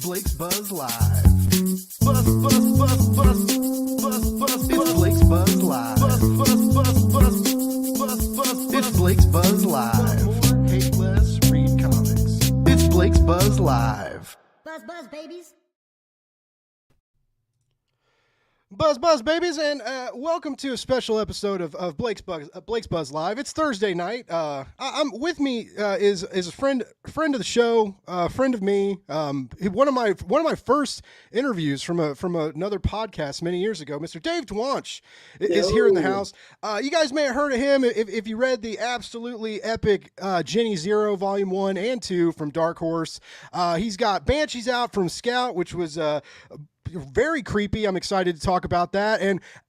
Blake's Buzz Live. Buzz, buzz, buzz, buzz, buzz, buzz. It's Blake's Buzz Live. Buzz, buzz, buzz, buzz, buzz, buzz. It's Blake's Buzz Live. More, hate less, read comics. It's Blake's Buzz Live. Buzz, buzz, babies. Buzz, buzz, babies, and welcome to a special episode of Blake's Buzz Live. It's Thursday night. I'm with me is a friend of the show, friend of me. One of my first interviews from another podcast many years ago. Mr. Dave Dwonch is here in the house. You guys may have heard of him if you read the absolutely epic Jenny Zero Volume 1 and 2 from Dark Horse. He's got Banshees out from Scout, which was very creepy. I'm excited to talk about that.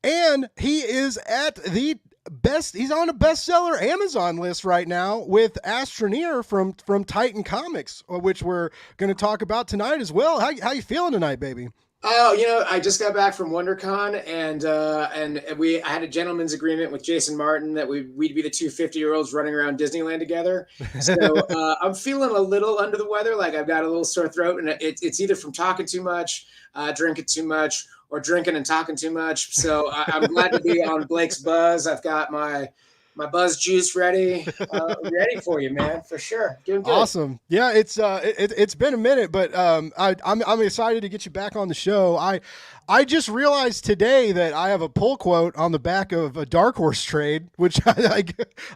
And he is at the best. He's on a bestseller Amazon list right now with Astroneer from Titan Comics, which we're going to talk about tonight as well. How you feeling tonight, baby? Oh, I just got back from WonderCon, and I had a gentleman's agreement with Jason Martin that we'd be the two 50-year-olds running around Disneyland together. So I'm feeling a little under the weather, like I've got a little sore throat, and it's either from talking too much, drinking too much, or drinking and talking too much. So I'm glad to be on Blake's Buzz. I've got my buzz juice ready for you, man, for sure. Doing good. Awesome. Yeah, it's been a minute, but I'm excited to get you back on the show. I just realized today that I have a pull quote on the back of a Dark Horse trade, which I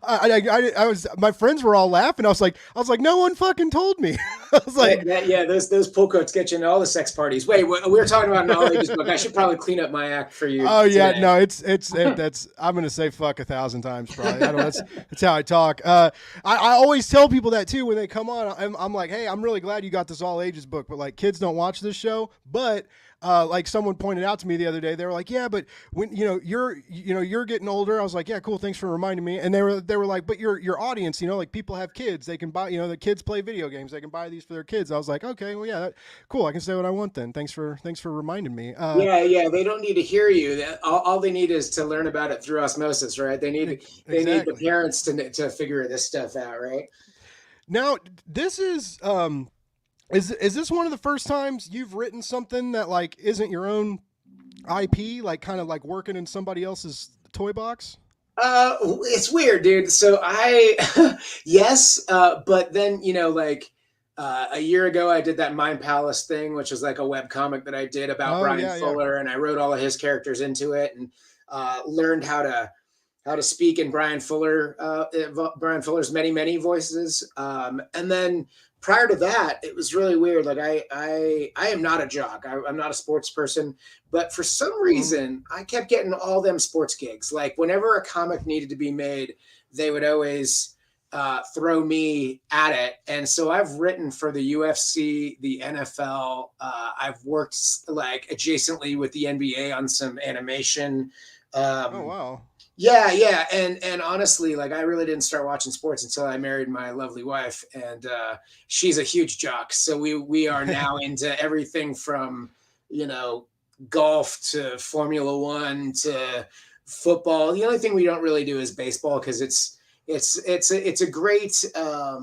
was, my friends were all laughing. I was like, no one fucking told me. I was like, those pull quotes get you into all the sex parties. Wait, we were talking about an all ages book. I should probably clean up my act for you. Oh yeah, today. no, that's I'm gonna say fuck 1,000 times probably. I don't know, that's how I talk. I always tell people that too when they come on. I'm like, hey, I'm really glad you got this all ages book, but like kids don't watch this show, but. Like someone pointed out to me the other day, they were like, yeah, but when you're getting older. I was like, yeah, cool. Thanks for reminding me. And they were like, but your audience, like people have kids, they can buy, the kids play video games. They can buy these for their kids. I was like, okay, well, yeah, cool. I can say what I want then. Thanks for reminding me. Yeah. They don't need to hear you. All they need is to learn about it through osmosis, right? They need the parents to figure this stuff out, right? Now, this is, Is this one of the first times you've written something that like isn't your own IP, like kind of like working in somebody else's toy box? It's weird, dude. So yes, but then a year ago I did that Mind Palace thing, which was like a web comic that I did about Brian Fuller, and I wrote all of his characters into it and learned how to speak in Brian Fuller's many voices, and then. Prior to that, it was really weird. Like I am not a jock. I'm not a sports person, but for some reason, I kept getting all them sports gigs. Like whenever a comic needed to be made, they would always throw me at it. And so I've written for the UFC, the NFL. I've worked like adjacently with the NBA on some animation. Oh wow. Yeah. And honestly, like I really didn't start watching sports until I married my lovely wife, and she's a huge jock. So we are now into everything from, golf to Formula One to football. The only thing we don't really do is baseball because it's a great, I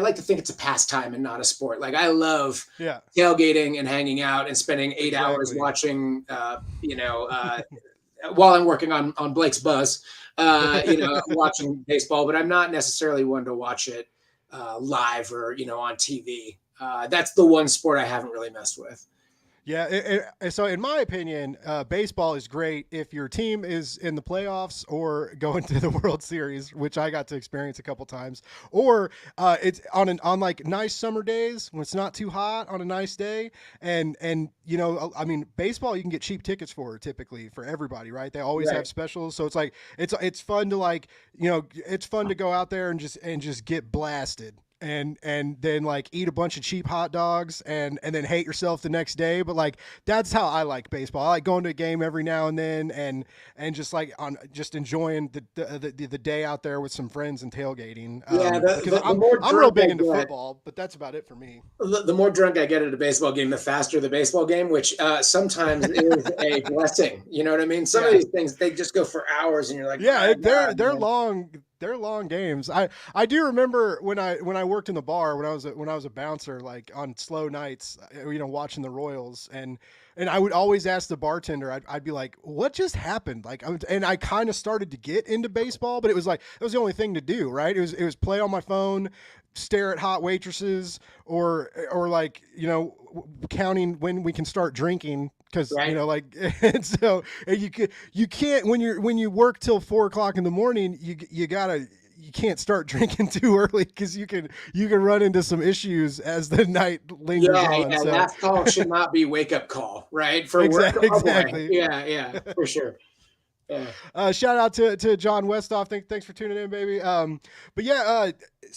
like to think it's a pastime and not a sport. Like I love tailgating and hanging out and spending 8 hours watching, while I'm working on Blake's Buzz, watching baseball, but I'm not necessarily one to watch it live or, on TV. That's the one sport I haven't really messed with. Yeah, so in my opinion, baseball is great if your team is in the playoffs or going to the World Series, which I got to experience a couple times, or it's on like nice summer days when it's not too hot on a nice day, and baseball you can get cheap tickets for typically for everybody, right? They always have specials, so it's like it's fun to like it's fun to go out there and just get blasted. And then like eat a bunch of cheap hot dogs and then hate yourself the next day. But like, that's how I like baseball. I like going to a game every now and then and just like just enjoying the day out there with some friends and tailgating. I'm real big into football, but that's about it for me. The more drunk I get at a baseball game, the faster the baseball game, which sometimes is a blessing. You know what I mean? Some of these things, they just go for hours and you're like, they're long. they're long games. I do remember when I worked in the bar when I was a bouncer, like on slow nights, watching the Royals, and I would always ask the bartender. I'd be like, "What just happened?" Like, and I kind of started to get into baseball, but it was like it was the only thing to do, right? It was play on my phone, stare at hot waitresses, or like counting when we can start drinking. Because right. and so you can't when you work till 4 o'clock in the morning, you can't start drinking too early because you can run into some issues as the night lingers on. Yeah. So. Last call should not be wake up call, right? For work. Exactly. Oh, yeah, for sure. Yeah. Shout out to John Westoff. Thanks for tuning in, baby. But yeah,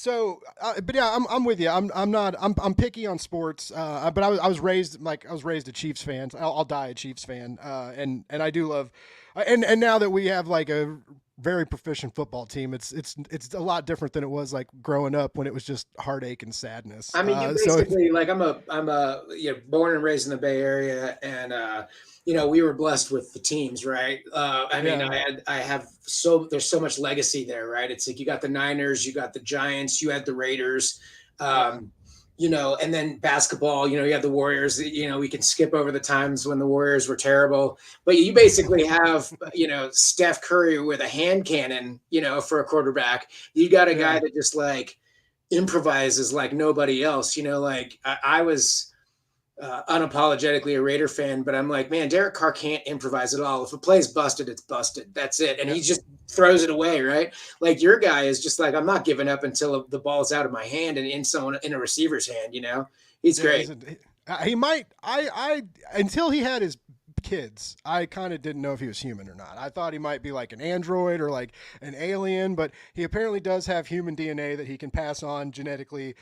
I'm with you. I'm picky on sports. But I was raised a Chiefs fan. I'll die a Chiefs fan. And I do love, and now that we have like a very proficient football team, it's a lot different than it was like growing up when it was just heartache and sadness. I mean, you basically like I'm born and raised in the Bay Area, and we were blessed with the teams, right? I mean, there's so much legacy there, right? It's like you got the Niners, you got the Giants, you had the Raiders, and then basketball, you had the Warriors. We can skip over the times when the Warriors were terrible, but you basically have, Steph Curry with a hand cannon, for a quarterback. You got a guy that just like improvises like nobody else. I was unapologetically a Raider fan, but I'm like, man, Derek Carr can't improvise at all. If a play's busted, it's busted. That's it. And he just throws it away, right? Like your guy is just like, I'm not giving up until the ball's out of my hand and in a receiver's hand, He's great. He might, until he had his kids, I kind of didn't know if he was human or not. I thought he might be like an android or like an alien, but he apparently does have human DNA that he can pass on genetically.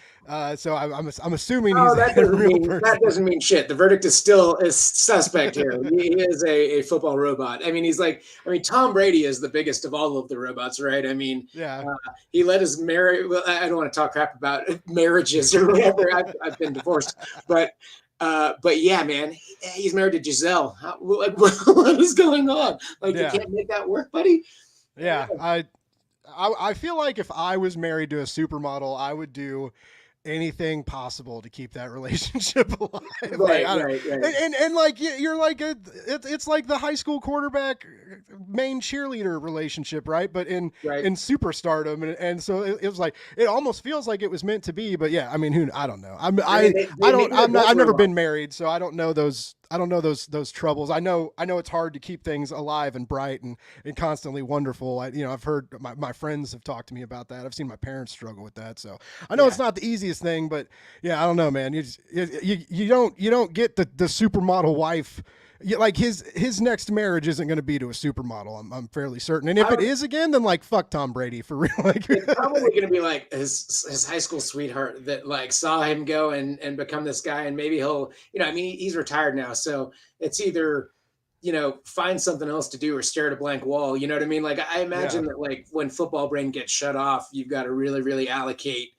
So I'm assuming he's that doesn't mean shit. The verdict is still suspect here. He is a football robot. I mean, Tom Brady is the biggest of all of the robots, right? I mean, he let his marriage. Well, I don't want to talk crap about marriages or whatever. I've been divorced, but yeah, man, he's married to Giselle. What is going on? Like, you can't make that work, buddy. Yeah, I feel like if I was married to a supermodel, I would do anything possible to keep that relationship alive. Right. And like you're like it's like the high school quarterback main cheerleader relationship, right? But in superstardom, and so it was like it almost feels like it was meant to be. But yeah, I mean, I don't know. I've never been married, so I don't know those. I don't know those troubles. I know it's hard to keep things alive and bright and constantly wonderful. I've heard my friends have talked to me about that. I've seen my parents struggle with that. So I know it's not the easiest thing, but yeah, I don't know, man. You don't get the supermodel wife. Like his next marriage isn't going to be to a supermodel. I'm fairly certain. And if it is again, then like fuck Tom Brady for real. Like it's probably going to be like his high school sweetheart that like saw him go and become this guy, and maybe he'll he's retired now, so it's either find something else to do or stare at a blank wall. You know what I mean? Like I imagine that like when football brain gets shut off, you've got to really really allocate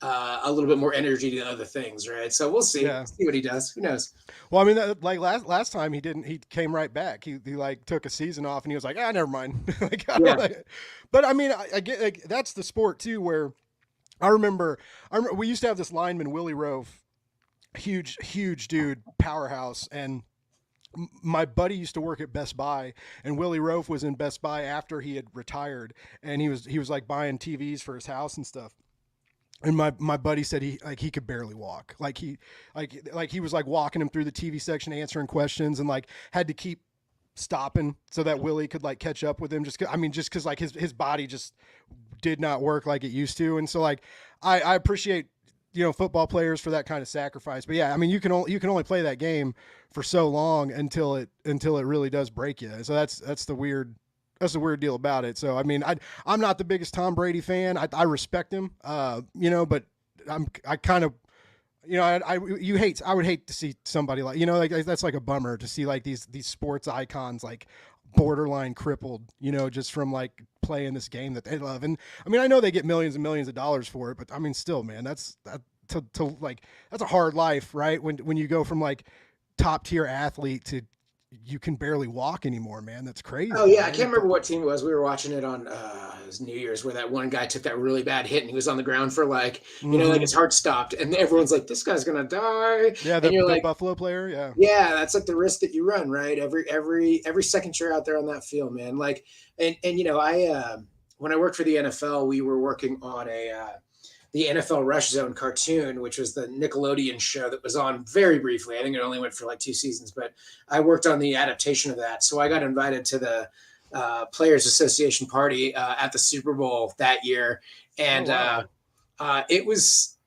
a little bit more energy to other things, right? So we'll see. See what he does. Who knows? Well, I mean, like last time he didn't. He came right back. He like took a season off, and he was like, never mind. But I mean, I get like that's the sport too, where I remember we used to have this lineman Willie Rofe, huge dude, powerhouse, and my buddy used to work at Best Buy, and Willie Rofe was in Best Buy after he had retired, and he was like buying TVs for his house and stuff. And my buddy said he could barely walk. Like he was like walking him through the TV section, answering questions, and like had to keep stopping so that Willie could like catch up with him. Just cause like his body just did not work like it used to. And so like, I appreciate, football players for that kind of sacrifice, but yeah, I mean, you can only play that game for so long until it really does break you. So that's the weird deal about it. So, I mean, I'm not the biggest Tom Brady fan. I respect him, but I kind of, I would hate to see somebody like, like that's like a bummer to see like these sports icons, like borderline crippled, just from like playing this game that they love. And I mean, I know they get millions and millions of dollars for it, but I mean, still, man, that's a hard life, right? When you go from like top tier athlete to, you can barely walk anymore, man. That's crazy. Oh yeah, man. I can't remember what team it was. We were watching it on was, New Year's, where that one guy took that really bad hit and he was on the ground for like, like his heart stopped and everyone's like, this guy's going to die. Yeah. And you're the like, Buffalo player. Yeah. Yeah. That's like the risk that you run, right? Every second you're out there on that field, man. Like, and I, when I worked for the NFL, we were working on the NFL Rush Zone cartoon, which was the Nickelodeon show that was on very briefly. I think it only went for like 2 seasons, but I worked on the adaptation of that. So I got invited to the Players Association party at the Super Bowl that year. And it was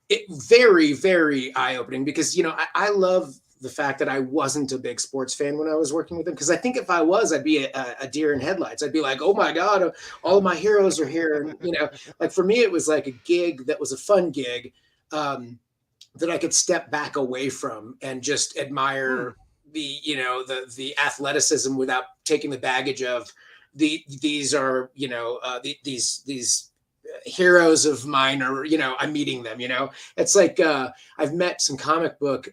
very, very eye-opening because, I love the fact that I wasn't a big sports fan when I was working with them. Because I think if I was, I'd be a deer in headlights. I'd be like, oh my God, all of my heroes are here. And, like for me, it was like a gig that was a fun gig that I could step back away from and just admire the athleticism without taking the baggage of these are, these heroes of mine, or, I'm meeting them, it's like, I've met some comic book,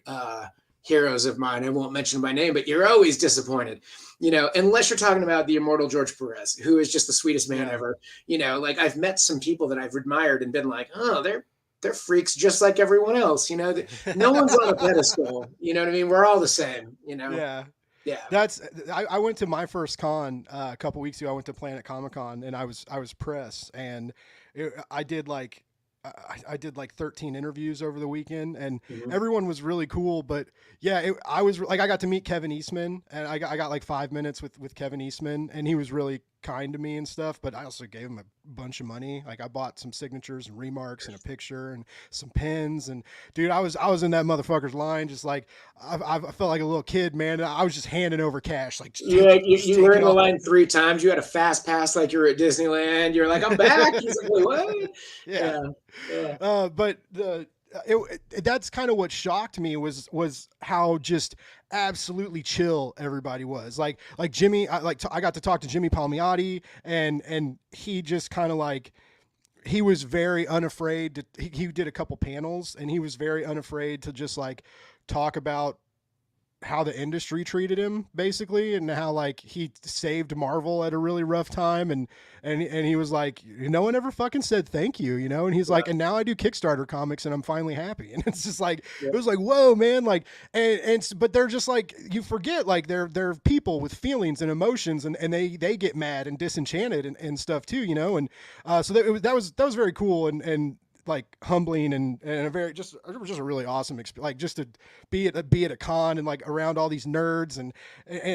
heroes of mine. I won't mention by name, but you're always disappointed, unless you're talking about the immortal George Perez, who is just the sweetest man ever. Like I've met some people that I've admired and been like, oh, they're freaks just like everyone else. No one's on a pedestal. You know what I mean? We're all the same. Yeah. Yeah. I went to my first con a couple weeks ago. I went to Planet Comic-Con and I was press, and I did like 13 interviews over the weekend, and everyone was really cool. But yeah, I was like, I got to meet Kevin Eastman, and I got like 5 minutes with Kevin Eastman, and he was really kind to me and stuff. But I also gave him a bunch of money. Like I bought some signatures and remarks and a picture and some pens. And dude, I was in that motherfucker's line, just like I felt like a little kid, man. I was just handing over cash. Like you were in the line 3 times. You had a fast pass like you were at Disneyland. You're like, I'm back. He's like, wait, what? Yeah. But that's kind of what shocked me was how just absolutely chill everybody was. Like Jimmy, I got to talk to Jimmy Palmiotti, and he just kind of like, he was very unafraid he did a couple panels, and he was very unafraid to just like talk about how the industry treated him, basically, and how like he saved Marvel at a really rough time, and he was like, no one ever fucking said thank you, and he's like, and now I do Kickstarter comics and I'm finally happy. And it's just like, it was like, whoa, man, like, but they're just like, you forget, like they're people with feelings and emotions, and they get mad and disenchanted and stuff too, and so that was very cool and like humbling and a very it was just a really awesome experience. Like just to be at a con and like around all these nerds and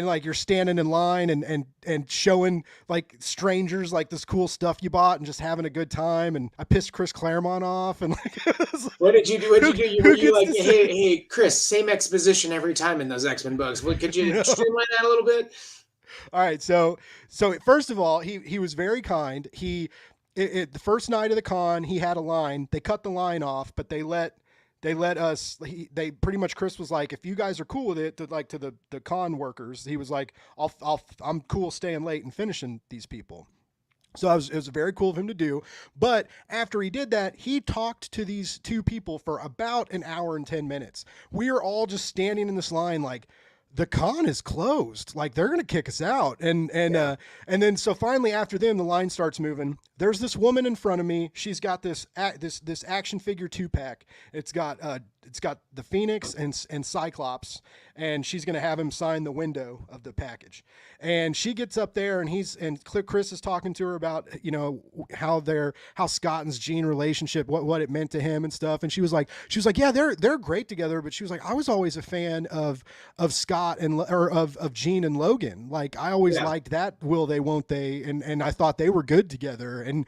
like you're standing in line and showing like strangers like this cool stuff you bought and just having a good time. And I pissed Chris Claremont off, and like what did you do? Were you like, hey Chris, same exposition every time in those X-Men books? What could you streamline that a little bit? All right, so first of all, he was very kind. The first night of the con, he had a line. They cut the line off, but they let us. They pretty much, Chris was like, if you guys are cool with it, to the con workers, he was like, I'm cool staying late and finishing these people. So it was very cool of him to do. But after he did that, he talked to these 2 people for about an hour and 10 minutes. We are all just standing in this line like, the con is closed. Like they're going to kick us out. And then, so finally after them, the line starts moving. There's this woman in front of me. She's got this action figure 2-pack. It's got the Phoenix and Cyclops, and she's going to have him sign the window of the package. And she gets up there, and Chris is talking to her about, how Scott and Jean relationship, what it meant to him and stuff. And she was like, yeah, they're great together. But she was like, I was always a fan of Scott of Jean and Logan. Like I always liked that will they, won't they? And I thought they were good together. And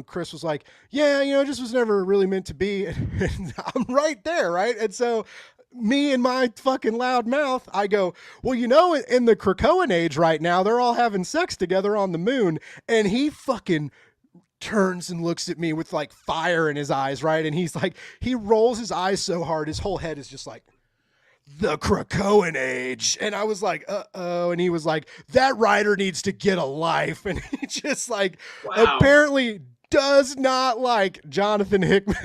Chris was like, yeah, it just was never really meant to be. And I'm right there. Right. And so me and my fucking loud mouth, I go, well, in the Krakoan age right now, they're all having sex together on the moon. And he fucking turns and looks at me with like fire in his eyes. Right. And he's like, he rolls his eyes so hard, his whole head is just like, the Krakoan age. And I was like, uh-oh. And he was like, that writer needs to get a life. And he just like, apparently does not like Jonathan Hickman.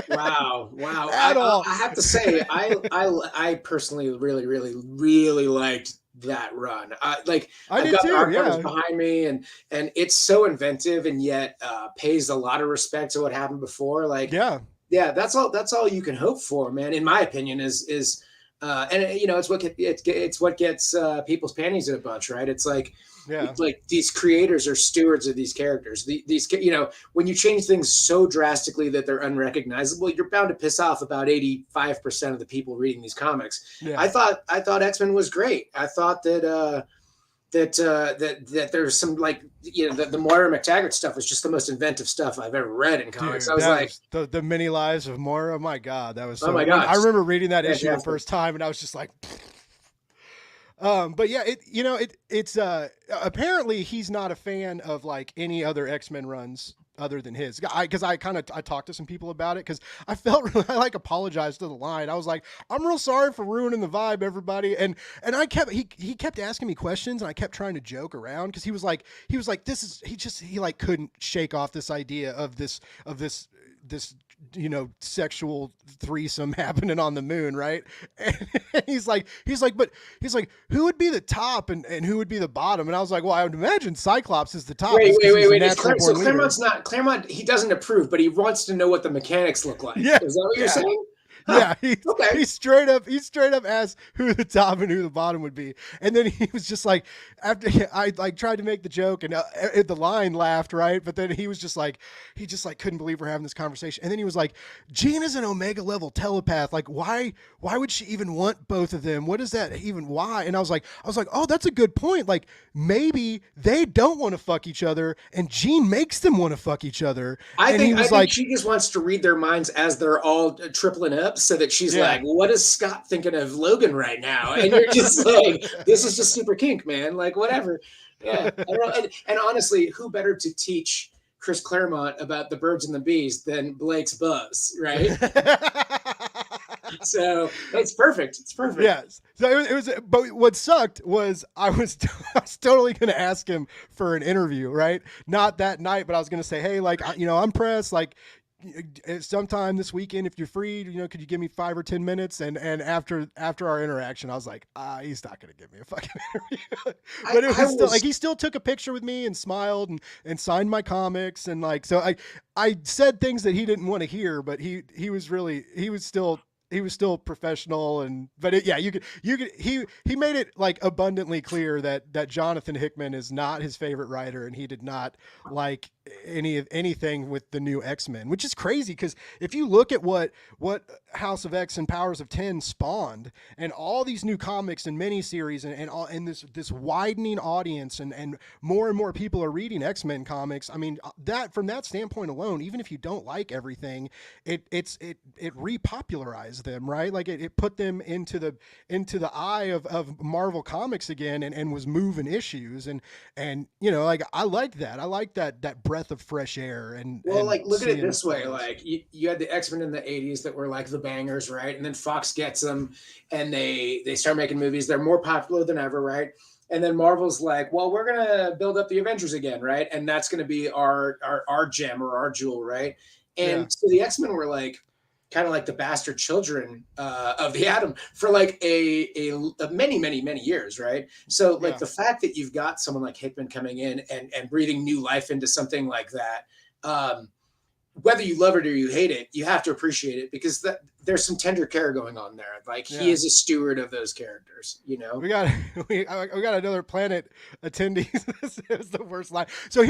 Wow. At all. I have to say, I personally really, really, really liked that run. I've did got too, the art covers yeah. behind me, and it's so inventive and yet pays a lot of respect to what happened before. Like, Yeah. yeah, that's all you can hope for, man. In my opinion, is and you know, it's what gets people's panties in a bunch, right? Yeah. It's like these creators are stewards of these characters. These, you know, when you change things so drastically that they're unrecognizable, you're bound to piss off about 85% of the people reading these comics. Yeah. I thought X-Men was great. I thought that there's some, like, you know, the Moira McTaggart stuff was just the most inventive stuff I've ever read in comics. Dude, I was like, the many lives of Moira. My God, that was so. oh my gosh, I remember reading that issue the fantastic. first time, and I was just like. But yeah, it's apparently he's not a fan of like any other X-Men runs other than his. Because I talked to some people about it because I felt really, I like apologized to the line. I was like, I'm real sorry for ruining the vibe, everybody. And he kept asking me questions, and I kept trying to joke around because he was like he like couldn't shake off this idea of this you know, sexual threesome happening on the moon, right? And he's like, who would be the top and who would be the bottom? And I was like, well, I would imagine Cyclops is the top. Wait. So Claremont, he doesn't approve, but he wants to know what the mechanics look like. Yeah. Is that what you're saying? Yeah, Okay. he straight up asked who the top and who the bottom would be, and then he was just like, after I like tried to make the joke and the line laughed, right, but then he was just like, he just like couldn't believe we're having this conversation, and then he was like, Jean is an Omega level telepath, like why would she even want both of them? What is that even? Why? And I was like, oh, that's a good point. Like maybe they don't want to fuck each other, and Jean makes them want to fuck each other. I think she just wants to read their minds as they're all tripling up, so that she's like, what is Scott thinking of Logan right now? And you're just like, this is just super kink, man. Like, whatever. Yeah. I don't know. And honestly, who better to teach Chris Claremont about the birds and the bees than Blake's Buzz, right? So it's perfect. It's perfect. Yes. So it was, but what sucked was I was totally going to ask him for an interview, right? Not that night, but I was going to say, hey, like, you know, I'm pressed, like, sometime this weekend if you're free, you know, could you give me 5 or 10 minutes? And after our interaction, I was like, he's not gonna give me a fucking interview. But it was still like, he still took a picture with me and smiled and signed my comics, and like, so I said things that he didn't want to hear, but he was still professional, and he made it like abundantly clear that Jonathan Hickman is not his favorite writer, and he did not like anything with the new X-Men, which is crazy because if you look at what House of X and Powers of 10 spawned, and all these new comics and miniseries and this widening audience, and more people are reading X-Men comics. I mean, that from that standpoint alone, even if you don't like everything, it repopularized them, right? Like it put them into the eye of Marvel Comics again, and was moving issues, and you know, like I like that breath of fresh air. And like, look at it this way, like you had the X-Men in the 80s that were like the bangers, right? And then Fox gets them and they start making movies. They're more popular than ever, right? And then Marvel's like, well, we're gonna build up the Avengers again, right? And that's gonna be our gem or our jewel, right? And so the X-Men were like kind of like the bastard children of the Atom for like a many years, right? So like the fact that you've got someone like Hickman coming in and breathing new life into something like that, whether you love it or you hate it, you have to appreciate it, because there's some tender care going on there. Like he is a steward of those characters, you know. We got another Planet attendee. This is the worst line. So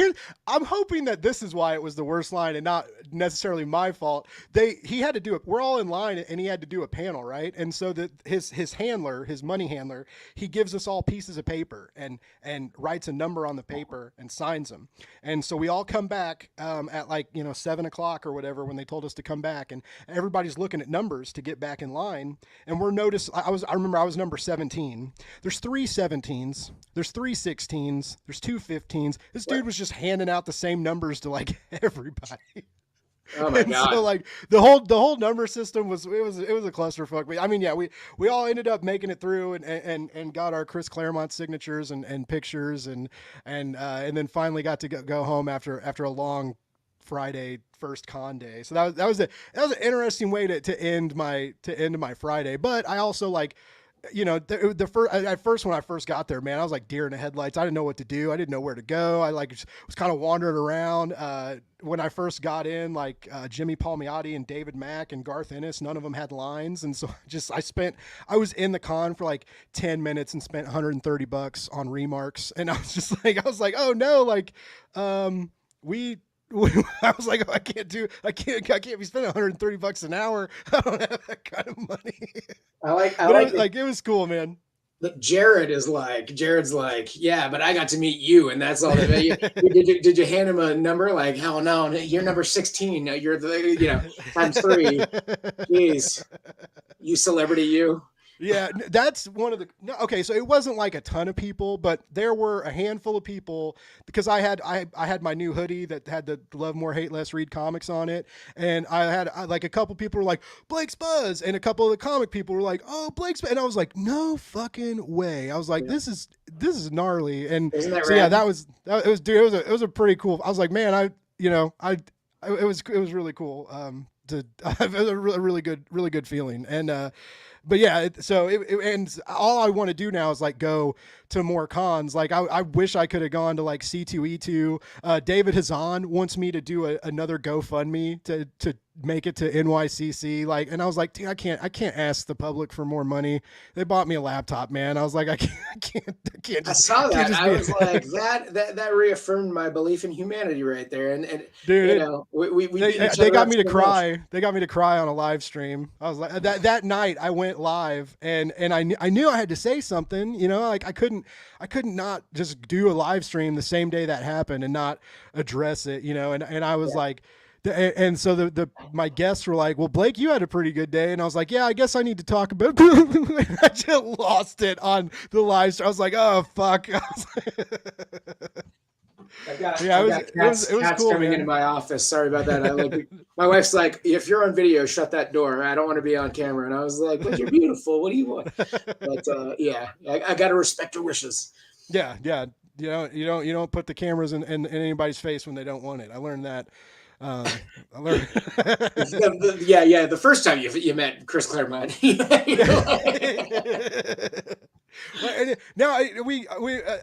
I'm hoping that this is why it was the worst line and not necessarily my fault. He had to do it. We're all in line, and he had to do a panel, right? And so that his handler, his money handler, he gives us all pieces of paper and writes a number on the paper and signs them. And so we all come back at like 7:00 or whatever when they told us to come back, and everybody's looking at numbers to get back in line, and we're noticed. I remember I was number 17. There's 3 17s, there's 3 16s, there's 2 15s. This dude was just handing out the same numbers to like everybody. Oh my God. So like the whole number system was a clusterfuck. But I mean, yeah, we all ended up making it through and got our Chris Claremont signatures and pictures and then finally got to go home after a long Friday first con day. So that was an interesting way to end my Friday. But I also like, the first at first when I first got there, man, I was like deer in the headlights. I didn't know what to do. I didn't know where to go. I was kind of wandering around. When I first got in, Jimmy Palmiotti and David Mack and Garth Ennis, none of them had lines, and so I was in the con for like 10 minutes and spent $130 on remarks, and I was like, oh no, I was like, oh, I can't be spending $130 an hour. I don't have that kind of money. It was cool, man. But Jared's like, yeah, but I got to meet you, and that's all. Did you hand him a number? Like, hell no, you're number 16. You're times 3. Jeez, you celebrity, you. Yeah, that's one of the. Okay, so it wasn't like a ton of people, but there were a handful of people because I had my new hoodie that had the Love More Hate Less Read comics on it, and I had like a couple people were like Blake's Buzz, and a couple of the comic people were like, oh, Blake's Buzz, and I was like, no fucking way. I was like, this is gnarly, and isn't that so rad? Yeah, it was a pretty cool. I was like, man, it was really cool. It was a really good feeling, and but yeah, and all I want to do now is like go to more cons. Like I wish I could have gone to like C2E2. David Hazan wants me to do another GoFundMe to make it to NYCC. And I was like, dude, I can't ask the public for more money. They bought me a laptop, man. I was like, I can't. I saw that. I was like, that reaffirmed my belief in humanity right there. And dude, they got me to cry. They got me to cry on a live stream. I was like, that night I went live and I knew I had to say something. Like I couldn't not just do a live stream the same day that happened and not address it. And I was like. And so my guests were like, well, Blake, you had a pretty good day. And I was like, yeah, I guess I need to talk about it. I just lost it on the live stream. I was like, oh, fuck. It was cool, coming into my office. Sorry about that. My wife's like, if you're on video, shut that door. I don't want to be on camera. And I was like, but you're beautiful. What do you want? But I got to respect her wishes. Yeah. You don't put the cameras in anybody's face when they don't want it. I learned that. I learned. The first time you met Chris Claremont. Now we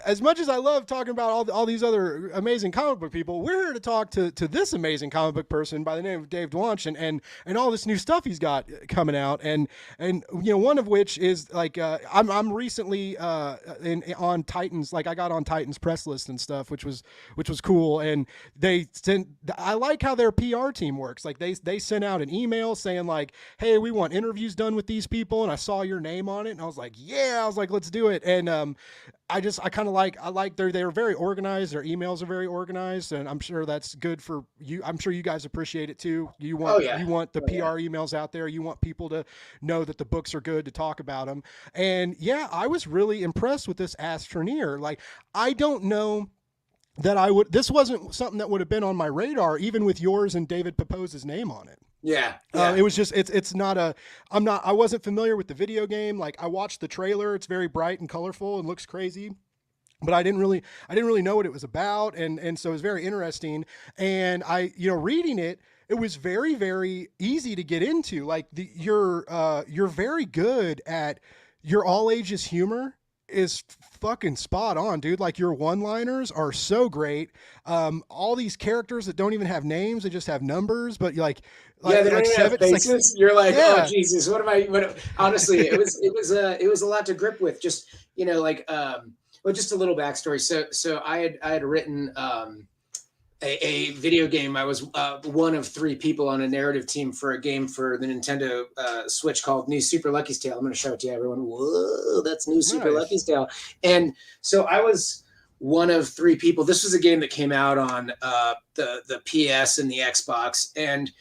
as much as I love talking about all these other amazing comic book people, we're here to talk to this amazing comic book person by the name of Dave Dwonch and all this new stuff he's got coming out and one of which is I'm recently on Titans, I got on Titans press list and stuff, which was cool, and I like how their PR team works. They sent out an email saying hey, we want interviews done with these people, and I saw your name on it, and I was like, let's do it. And they're very organized. Their emails are very organized, and I'm sure that's good for you. I'm sure you guys appreciate it too. You want the PR emails out there. You want people to know that the books are good, to talk about them. And yeah, I was really impressed with this Astroneer. I don't know that this wasn't something that would have been on my radar, even with yours and David Papose's name on it. Yeah. It was just, I wasn't familiar with the video game. I watched the trailer. It's very bright and colorful and looks crazy, but I didn't really know what it was about. And so it was very interesting. And reading it, it was very, very easy to get into. You're very good at your all ages humor is fucking spot on, dude. Your one-liners are so great. All these characters that don't even have names, they just have numbers, but they don't even have faces. You're like, oh Jesus, honestly, it was a lot to grip with. Just just a little backstory. So I had written a video game. I was one of 3 people on a narrative team for a game for the Nintendo Switch called New Super Lucky's Tale. I'm going to show it to you, everyone. Whoa, that's New Super Lucky's Tale. And so I was one of 3 people. This was a game that came out on the PS and the Xbox, and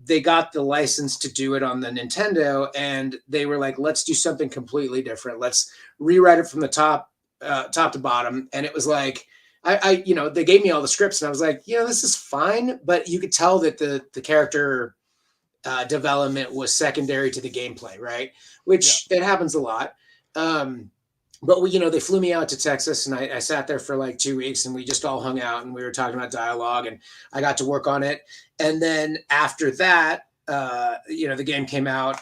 they got the license to do it on the Nintendo, and they were like, let's do something completely different. Let's rewrite it from the top to bottom. And it was like, they gave me all the scripts, and I was like, this is fine, but you could tell that the character development was secondary to the gameplay, right? Which it happens a lot. But they flew me out to Texas, and I sat there for 2 weeks, and we just all hung out, and we were talking about dialogue, and I got to work on it. And then after that, the game came out.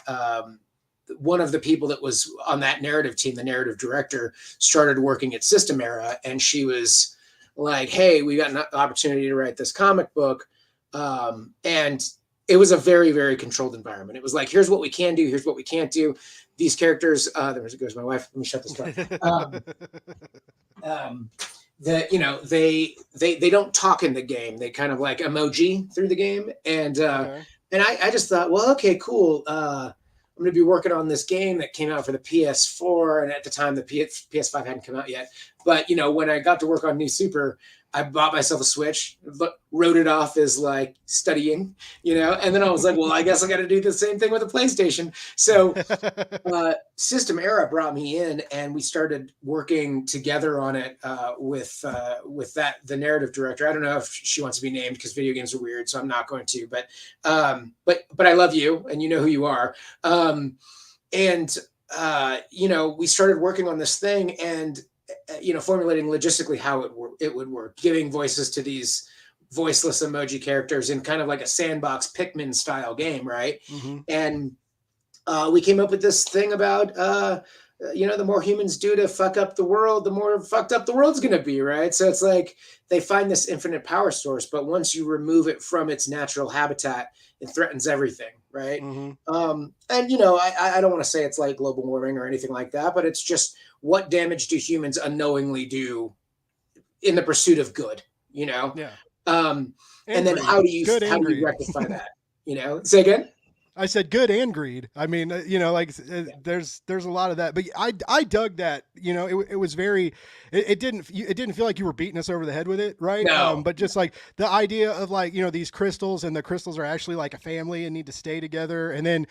one of the people that was on that narrative team, the narrative director, started working at System Era, and she was like, hey, we got an opportunity to write this comic book. And it was a very, very controlled environment. It was like, here's what we can do. Here's what we can't do. These characters, there goes my wife. Let me shut this door. They don't talk in the game. They kind of like emoji through the game. And I just thought, well, okay, cool. I'm going to be working on this game that came out for the PS4. And at the time, the PS5 hadn't come out yet. But, when I got to work on New Super, I bought myself a Switch, wrote it off as like studying, and then I was like, well, I guess I got to do the same thing with a PlayStation. So System Era brought me in, and we started working together on it with the narrative director. I don't know if she wants to be named because video games are weird, so I'm not going to. But I love you, and you know who you are. We started working on this thing, and formulating logistically how it would work, giving voices to these voiceless emoji characters in kind of like a sandbox Pikmin style game, right? Mm-hmm. And we came up with this thing about, the more humans do to fuck up the world, the more fucked up the world's going to be, right? So it's like they find this infinite power source, but once you remove it from its natural habitat, it threatens everything, right? Mm-hmm. I don't want to say it's like global warming or anything like that, but it's just what damage do humans unknowingly do in the pursuit of good, Yeah. And then how do you rectify that? Say again? I said good and greed. I mean, there's a lot of that, but I dug that. It was very. It didn't feel like you were beating us over the head with it, right? No. But just like the idea of like these crystals, and the crystals are actually like a family and need to stay together, and then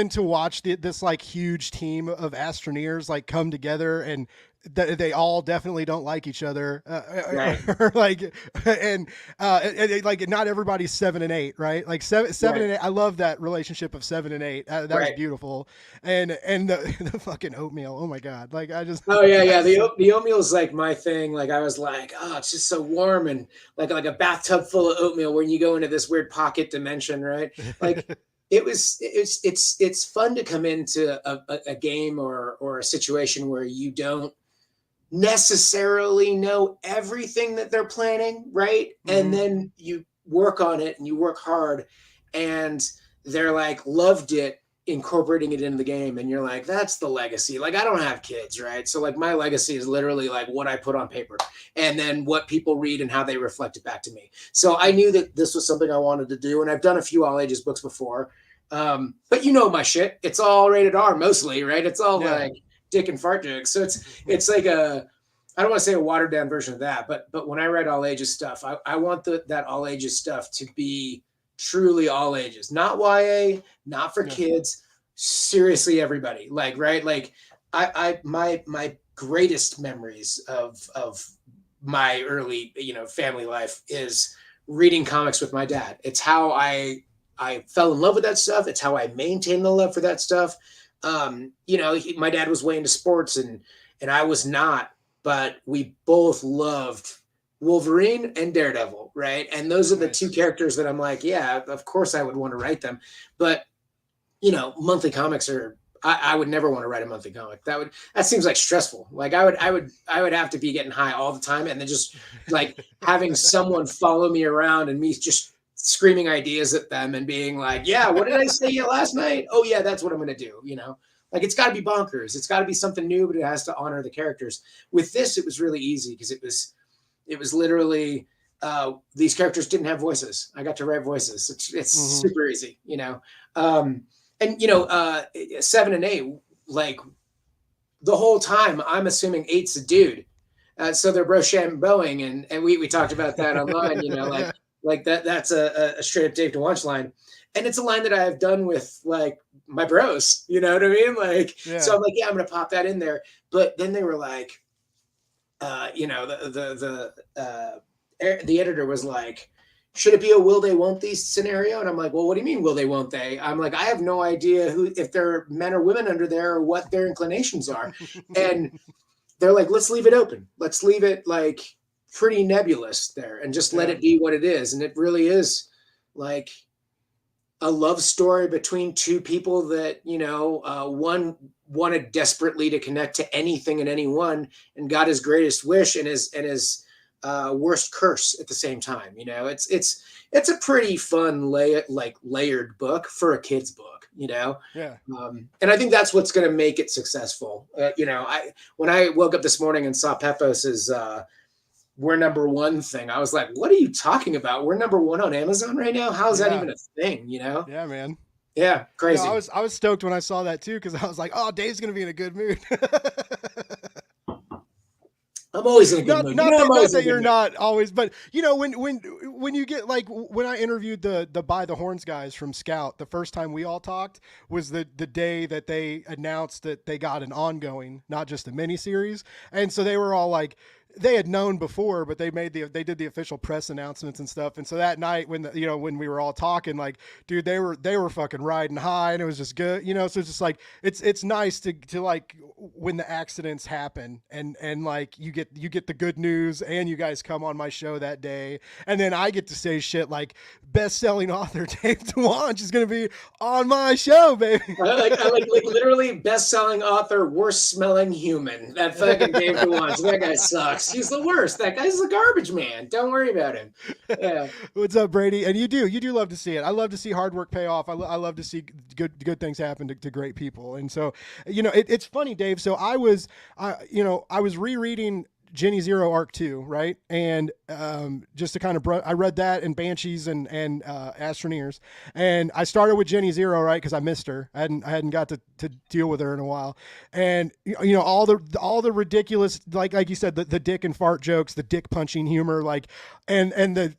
to watch this like huge team of Astroneers like come together, and they all definitely don't like each other, right. Like not everybody's 7 and 8, right? Like seven right. and 8. I love that relationship of 7 and 8. That was beautiful. And the fucking oatmeal. Oh my God. Like I just. Oh yeah. The oatmeal is like my thing. Like I was like, oh, it's just so warm, and like a bathtub full of oatmeal when you go into this weird pocket dimension, right? Like. It's fun to come into a game or a situation where you don't necessarily know everything that they're planning, right? Mm-hmm. And then you work on it and you work hard, and they're like loved it, incorporating it into the game, and you're like, that's the legacy. Like I don't have kids, right? So like my legacy is literally like what I put on paper, and then what people read and how they reflect it back to me. So I knew that this was something I wanted to do, and I've done a few all ages books before, but my shit, it's all rated R mostly, right? It's all like dick and fart jokes. So it's like I don't want to say a watered down version of that, but when I write all ages stuff, I want that all ages stuff to be truly all ages, not YA, not for kids, seriously everybody. Like, right? Like my greatest memories of my early, family life is reading comics with my dad. It's how I fell in love with that stuff. It's how I maintain the love for that stuff. My dad was way into sports and I was not, but we both loved Wolverine and Daredevil, right? And those are the two characters that I'm like, yeah, of course I would want to write them. But, monthly comics I would never want to write a monthly comic. That seems like stressful. Like I would have to be getting high all the time, and then just like having someone follow me around and me just screaming ideas at them and being like, yeah, what did I say last night? Oh yeah, that's what I'm going to do. Like it's got to be bonkers. It's got to be something new, but it has to honor the characters. With this, it was really easy because it was literally these characters didn't have voices. I got to write voices. It's super easy, And 7 and 8, like the whole time, I'm assuming 8's a dude. So they're Rochambeauing, and we talked about that online. Like that's a straight up Dave Dwonch line. And it's a line that I have done with like my bros, you know what I mean? Like, so I'm like, yeah, I'm going to pop that in there. But then they were like, the editor was like, should it be a will they, won't they scenario? And I'm like, well, what do you mean will they, won't they? I'm like, I have no idea if they're men or women under there or what their inclinations are. And they're like, let's leave it open. Let's leave it like pretty nebulous there and just let it be what it is. And it really is like, a love story between two people that, one wanted desperately to connect to anything and anyone and got his greatest wish and his worst curse at the same time. It's a pretty fun layered book for a kid's book, Yeah. And I think that's what's going to make it successful. When I woke up this morning and saw Pepos's we're number one thing, I was like, what are you talking about? We're number one on Amazon right now. How is that even a thing? Yeah, man. Yeah, crazy. I was stoked when I saw that too, because I was like, oh, Dave's gonna be in a good mood. I'm always in a good mood. Not that you're not always, but when you get like when I interviewed the By the Horns guys from Scout, the first time we all talked was the day that they announced that they got an ongoing, not just a miniseries, and so they were all like, they had known before, but they did the official press announcements and stuff. And so that night when when we were all talking, like, dude, they were fucking riding high and it was just good, so it's just like, it's nice to like when the accidents happen and like you get the good news and you guys come on my show that day. And then I get to say shit like best-selling author Dave Dwonch is going to be on my show, baby. I like literally best-selling author, worst smelling human. That fucking Dave Dwonch. That guy sucks. He's the worst. That guy's a garbage man. Don't worry about him. Yeah. What's up, Brady? And you do love to see it. I love to see hard work pay off. I love to see good things happen to great people. And so, it's funny, Dave. So I was rereading Jenny Zero Arc 2, right? And just to kind of I read that and Banshees and Astroneers, and I started with Jenny Zero, right? Because I missed her. I hadn't got to deal with her in a while, and all the ridiculous, like you said, the dick and fart jokes, the dick punching humor, like and the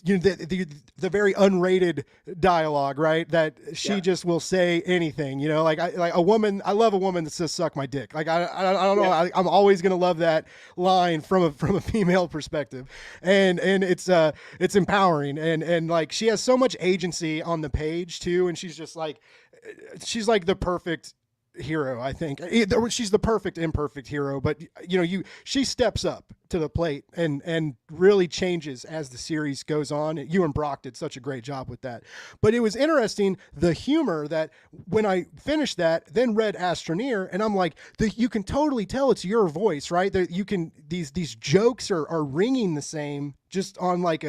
the very unrated dialogue, right? That she just will say anything, like a woman. I love a woman that says "suck my dick." Like I don't know. I'm always gonna love that line from a female perspective, and it's empowering, and like she has so much agency on the page too, and she's like the perfect hero. I think she's the perfect imperfect hero, but she steps up to the plate and really changes as the series goes on. You and Brock did such a great job with that. But it was interesting, the humor that when I finished that, then read Astroneer, and I'm like, you can totally tell it's your voice, right? That you can these jokes are ringing the same, just on like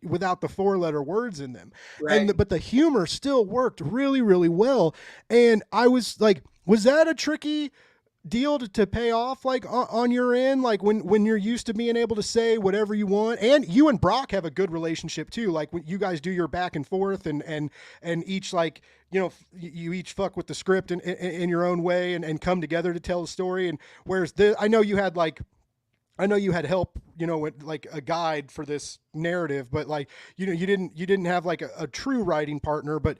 without the 4-letter words in them. Right. But the humor still worked really, really well. And I was like, was that a tricky deal to pay off, like on your end, like when you're used to being able to say whatever you want? And you and Brock have a good relationship too, like when you guys do your back and forth and each, like, you each fuck with the script in your own way and come together to tell the story. And whereas I know you had help, with like a guide for this narrative, but like, you didn't have like a true writing partner, but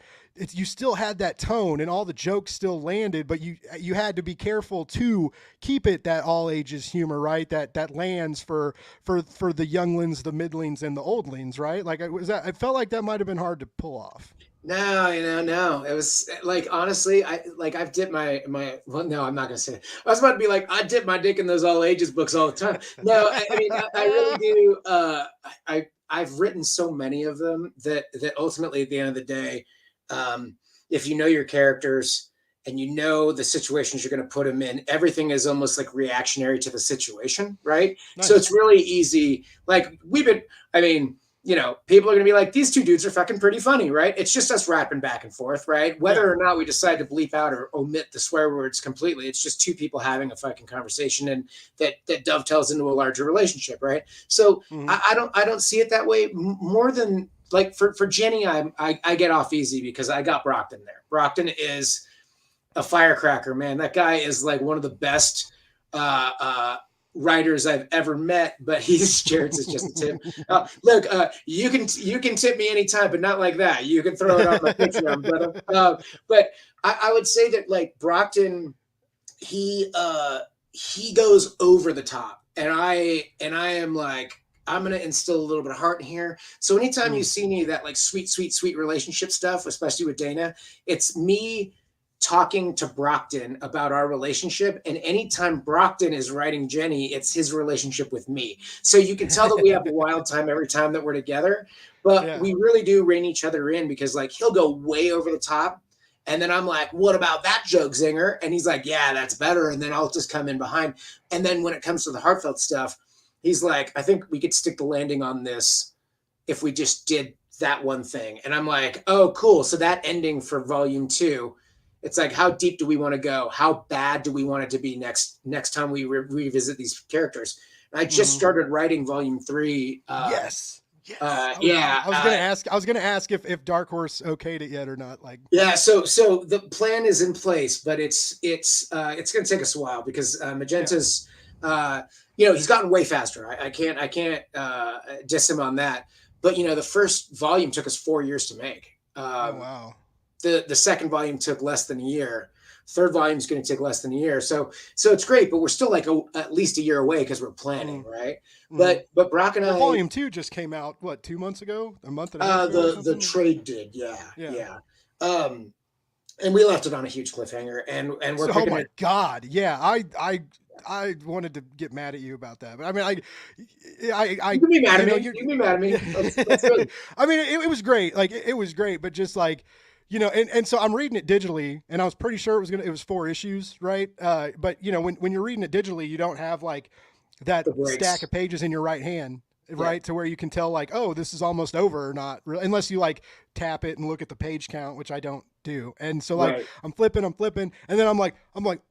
you still had that tone and all the jokes still landed, but you had to be careful to keep it that all ages humor, right? That lands for the younglings, the middlings, and the oldlings, right? Like I felt like that might've been hard to pull off. No, no. It was like, honestly, I've dipped well, no, I'm not going to say it. I was about to be like, I dip my dick in those all ages books all the time. No, I mean, I really do. I've written so many of them that ultimately at the end of the day, if you know your characters and you know the situations you're going to put them in, everything is almost like reactionary to the situation. Right. Nice. So it's really easy. Like people are going to be like, these two dudes are fucking pretty funny, right? It's just us rapping back and forth, right? Whether or not we decide to bleep out or omit the swear words completely, it's just two people having a fucking conversation, and that dovetails into a larger relationship, right? So I don't see it that way. More than like for Jenny, I get off easy because I got Brockton there. Brockton is a firecracker, man. That guy is like one of the best writers I've ever met, but Jared's is just a tip. Look, you can tip me anytime, but not like that. You can throw it on my Patreon, brother. But I would say that like Brockton, he goes over the top, and I am like, I'm going to instill a little bit of heart in here. So anytime you see any of that like sweet relationship stuff, especially with Dana, it's me talking to Brockton about our relationship. And anytime Brockton is writing Jenny, it's his relationship with me. So you can tell that we have a wild time every time that we're together, but we really do rein each other in, because like he'll go way over the top. And then I'm like, what about that joke, Zinger? And he's like, yeah, that's better. And then I'll just come in behind. And then when it comes to the heartfelt stuff, he's like, I think we could stick the landing on this if we just did that one thing. And I'm like, oh, cool. So that ending for volume 2, it's like, how deep do we want to go? How bad do we want it to be next time we revisit these characters? And I just started writing volume 3. Yes. Yeah. I was gonna ask if Dark Horse okayed it yet or not. Like, yeah. So the plan is in place, but it's gonna take us a while, because Magenta's, he's gotten way faster. I can't diss him on that. But the first volume took us 4 years to make. Wow. The second volume took less than a year. Third volume is going to take less than a year. So it's great, but we're still like at least a year away because we're planning, right? But Brock and I, volume 2 just came out, what, 2 months ago, a month and a half ago? The trade did, yeah. And we left it on a huge cliffhanger, and we're. Oh my God, yeah, I wanted to get mad at you about that, but I mean, you can be mad at me. You can be mad at me. That's good. I mean, it was great. Like it was great, but just like, and so I'm reading it digitally, and I was pretty sure it was 4 issues, right? But when you're reading it digitally, you don't have like that stack of pages in your right hand, right? To where you can tell like, oh, this is almost over or not, unless you like tap it and look at the page count, which I don't do. And so like I'm flipping, and then I'm like,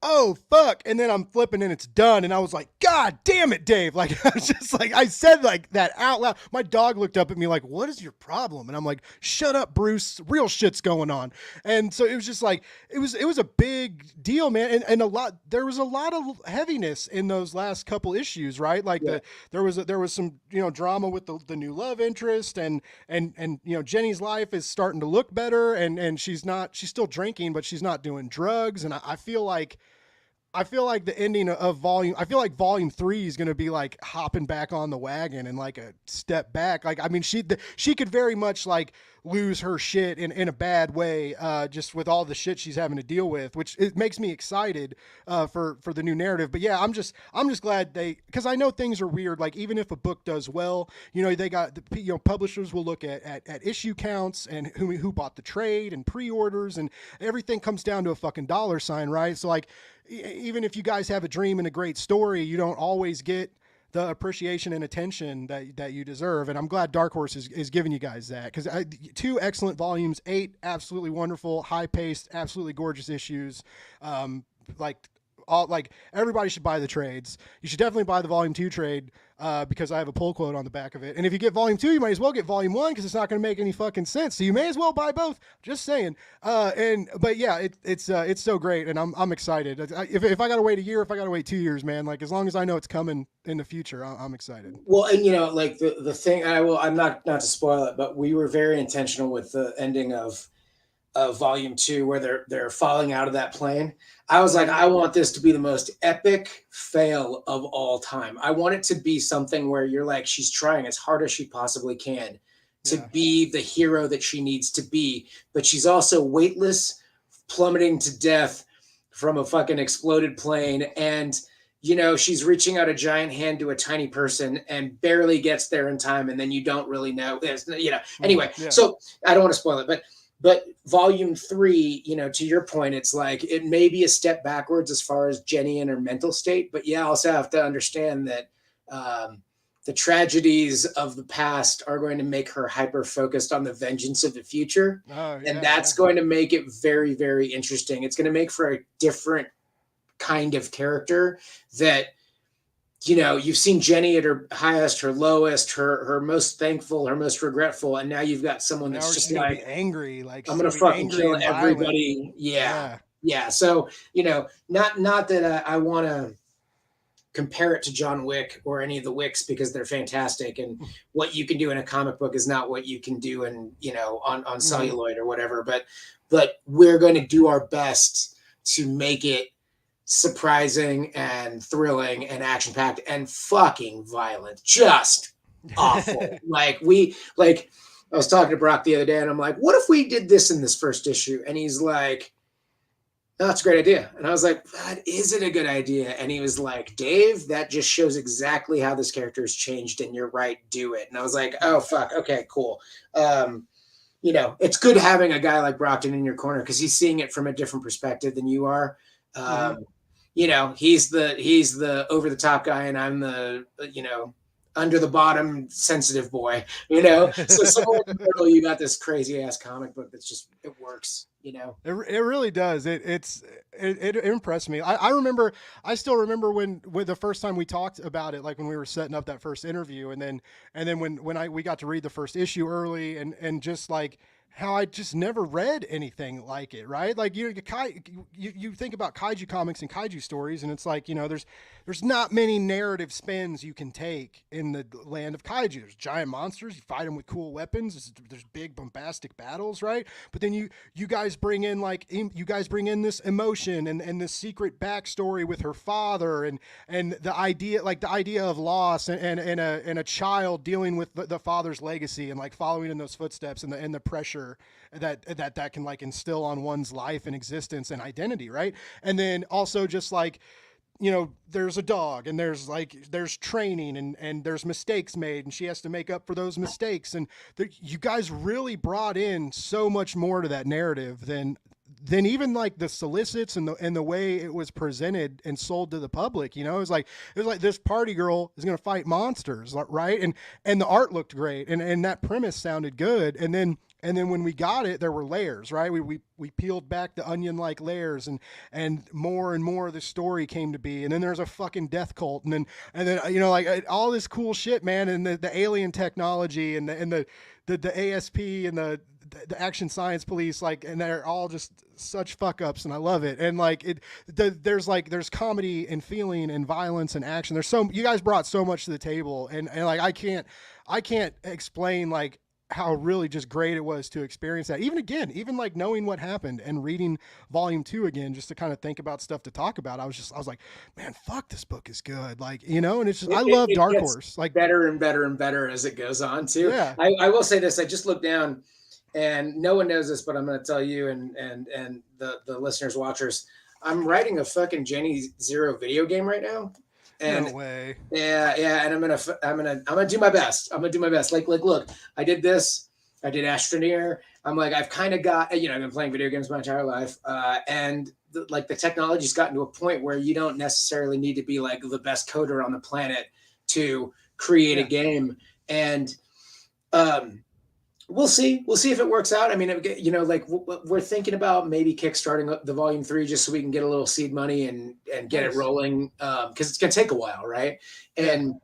oh fuck, and then I'm flipping and it's done, and I was like, God damn it, Dave! Like I was just like, I said like that out loud. My dog looked up at me like, what is your problem? And I'm like, shut up, Bruce, real shit's going on. And so it was just like, it was a big deal, man, and there was a lot of heaviness in those last couple issues, right? Like there was some drama with the new love interest, and Jenny's life is starting to look better, and she's still drinking, but she's not doing drugs. And I feel like the ending of volume 3 is going to be like hopping back on the wagon and like a step back. Like, I mean, she could very much like lose her shit in a bad way, just with all the shit she's having to deal with, which it makes me excited for the new narrative. But yeah, I'm just glad because I know things are weird. Like, even if a book does well, they got publishers will look at issue counts and who bought the trade and pre-orders, and everything comes down to a fucking dollar sign, right? So like, even if you guys have a dream and a great story, you don't always get the appreciation and attention that you deserve. And I'm glad Dark Horse is giving you guys that, because 2 excellent volumes, 8 absolutely wonderful, high-paced, absolutely gorgeous issues. Like everybody should buy the trades. You should definitely buy the volume 2 trade, because I have a pull quote on the back of it. And if you get volume 2, you might as well get volume 1, because it's not going to make any fucking sense. So you may as well buy both. Just saying. But yeah, it's so great, and I'm excited. If I got to wait a year, if I got to wait 2 years, man, like as long as I know it's coming in the future, I'm excited. Well, and like the thing, I'm not to spoil it, but we were very intentional with the ending of volume 2, where they're falling out of that plane. I was like, I want this to be the most epic fail of all time. I want it to be something where you're like, she's trying as hard as she possibly can to be the hero that she needs to be, but she's also weightless, plummeting to death from a fucking exploded plane, and she's reaching out a giant hand to a tiny person and barely gets there in time, and then you don't really know. Anyway, so I don't want to spoil it, but volume 3, to your point, it's like it may be a step backwards as far as Jenny and her mental state, but I also have to understand that the tragedies of the past are going to make her hyper focused on the vengeance of the future, and that's going to make it very, very interesting. It's going to make for a different kind of character that. You've seen Jenny at her highest, her lowest, her most thankful, her most regretful, and now you've got someone that's just like angry, like I'm gonna fucking kill everybody. Yeah. So not that I want to compare it to John Wick or any of the Wicks, because they're fantastic, and what you can do in a comic book is not what you can do in on celluloid or whatever. But we're going to do our best to make it surprising and thrilling and action-packed and fucking violent, just awful. I was talking to Brock the other day, and I'm like, what if we did this in this first issue? And he's like, no, that's a great idea. And I was like, that isn't a good idea. And he was like, Dave, that just shows exactly how this character has changed, and you're right, do it. And I was like, oh, fuck. Okay, cool. You know, it's good having a guy like Brockton in your corner because he's seeing it from a different perspective than you are. You know, he's the over the top guy, and I'm the, you know, under the bottom sensitive boy, you know. So somewhere in the middle, you got this crazy ass comic book that's just, it works, you know. It really does. It impressed me. I still remember when the first time we talked about it, like when we were setting up that first interview, and then when we got to read the first issue early, and just like how I just never read anything like it, right? Like you think about kaiju comics and kaiju stories, and it's like, you know, there's not many narrative spins you can take in the land of kaiju. There's giant monsters, you fight them with cool weapons. There's big bombastic battles, right? But then you guys bring in this emotion and this secret backstory with her father, and the idea of loss, and a child dealing with the father's legacy, and like following in those footsteps, and the pressure that can like instill on one's life and existence and identity, right? And then also just like, you know, there's a dog, and there's training, and there's mistakes made, and she has to make up for those mistakes. And you guys really brought in so much more to that narrative than even like the solicits and the way it was presented and sold to the public. You know, it was like this party girl is going to fight monsters, right? And the art looked great, and that premise sounded good. And then when we got it, there were layers, right? We peeled back the onion-like layers, and more of the story came to be. And then there's a fucking death cult, and then you know, like all this cool shit, man, and the alien technology, and the ASP, and the action science police, like, and they're all just such fuck ups, and I love it. And like there's comedy and feeling and violence and action. You guys brought so much to the table, and like I can't explain like how really just great it was to experience that. Even like knowing what happened and reading volume 2 again, just to kind of think about stuff to talk about. I was like, man, fuck, this book is good. Like, you know, and it's just, I love Dark Horse, like better and better and better as it goes on too. Yeah. I will say this. I just looked down, and no one knows this, but I'm going to tell you and the listeners, watchers, I'm writing a fucking Jenny Zero video game right now. And no way. Yeah. And I'm gonna do my best. Like, look, I did this. I did Astroneer. I'm like, I've kind of got, you know, I've been playing video games my entire life. And the technology's gotten to a point where you don't necessarily need to be like the best coder on the planet to create a game. And, we'll see if it works out. I mean, you know, like we're thinking about maybe kickstarting the volume 3 just so we can get a little seed money and get it rolling. Cause it's going to take a while. Right. And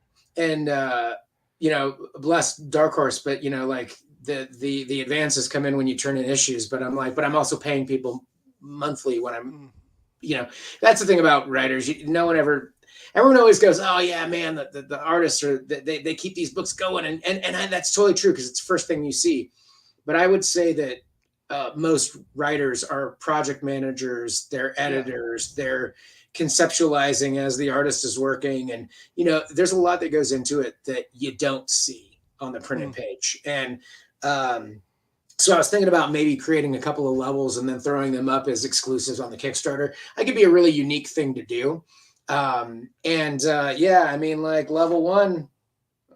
you know, bless Dark Horse, but you know, like the advances come in when you turn in issues, but I'm also paying people monthly when I'm, you know, that's the thing about writers. Everyone always goes, oh yeah, man, the artists they keep these books going, and that's totally true because it's the first thing you see. But I would say that most writers are project managers, they're editors, they're conceptualizing as the artist is working, and you know, there's a lot that goes into it that you don't see on the printed page. And so I was thinking about maybe creating a couple of levels and then throwing them up as exclusives on the Kickstarter. I could be a really unique thing to do. Yeah, I mean, like level 1,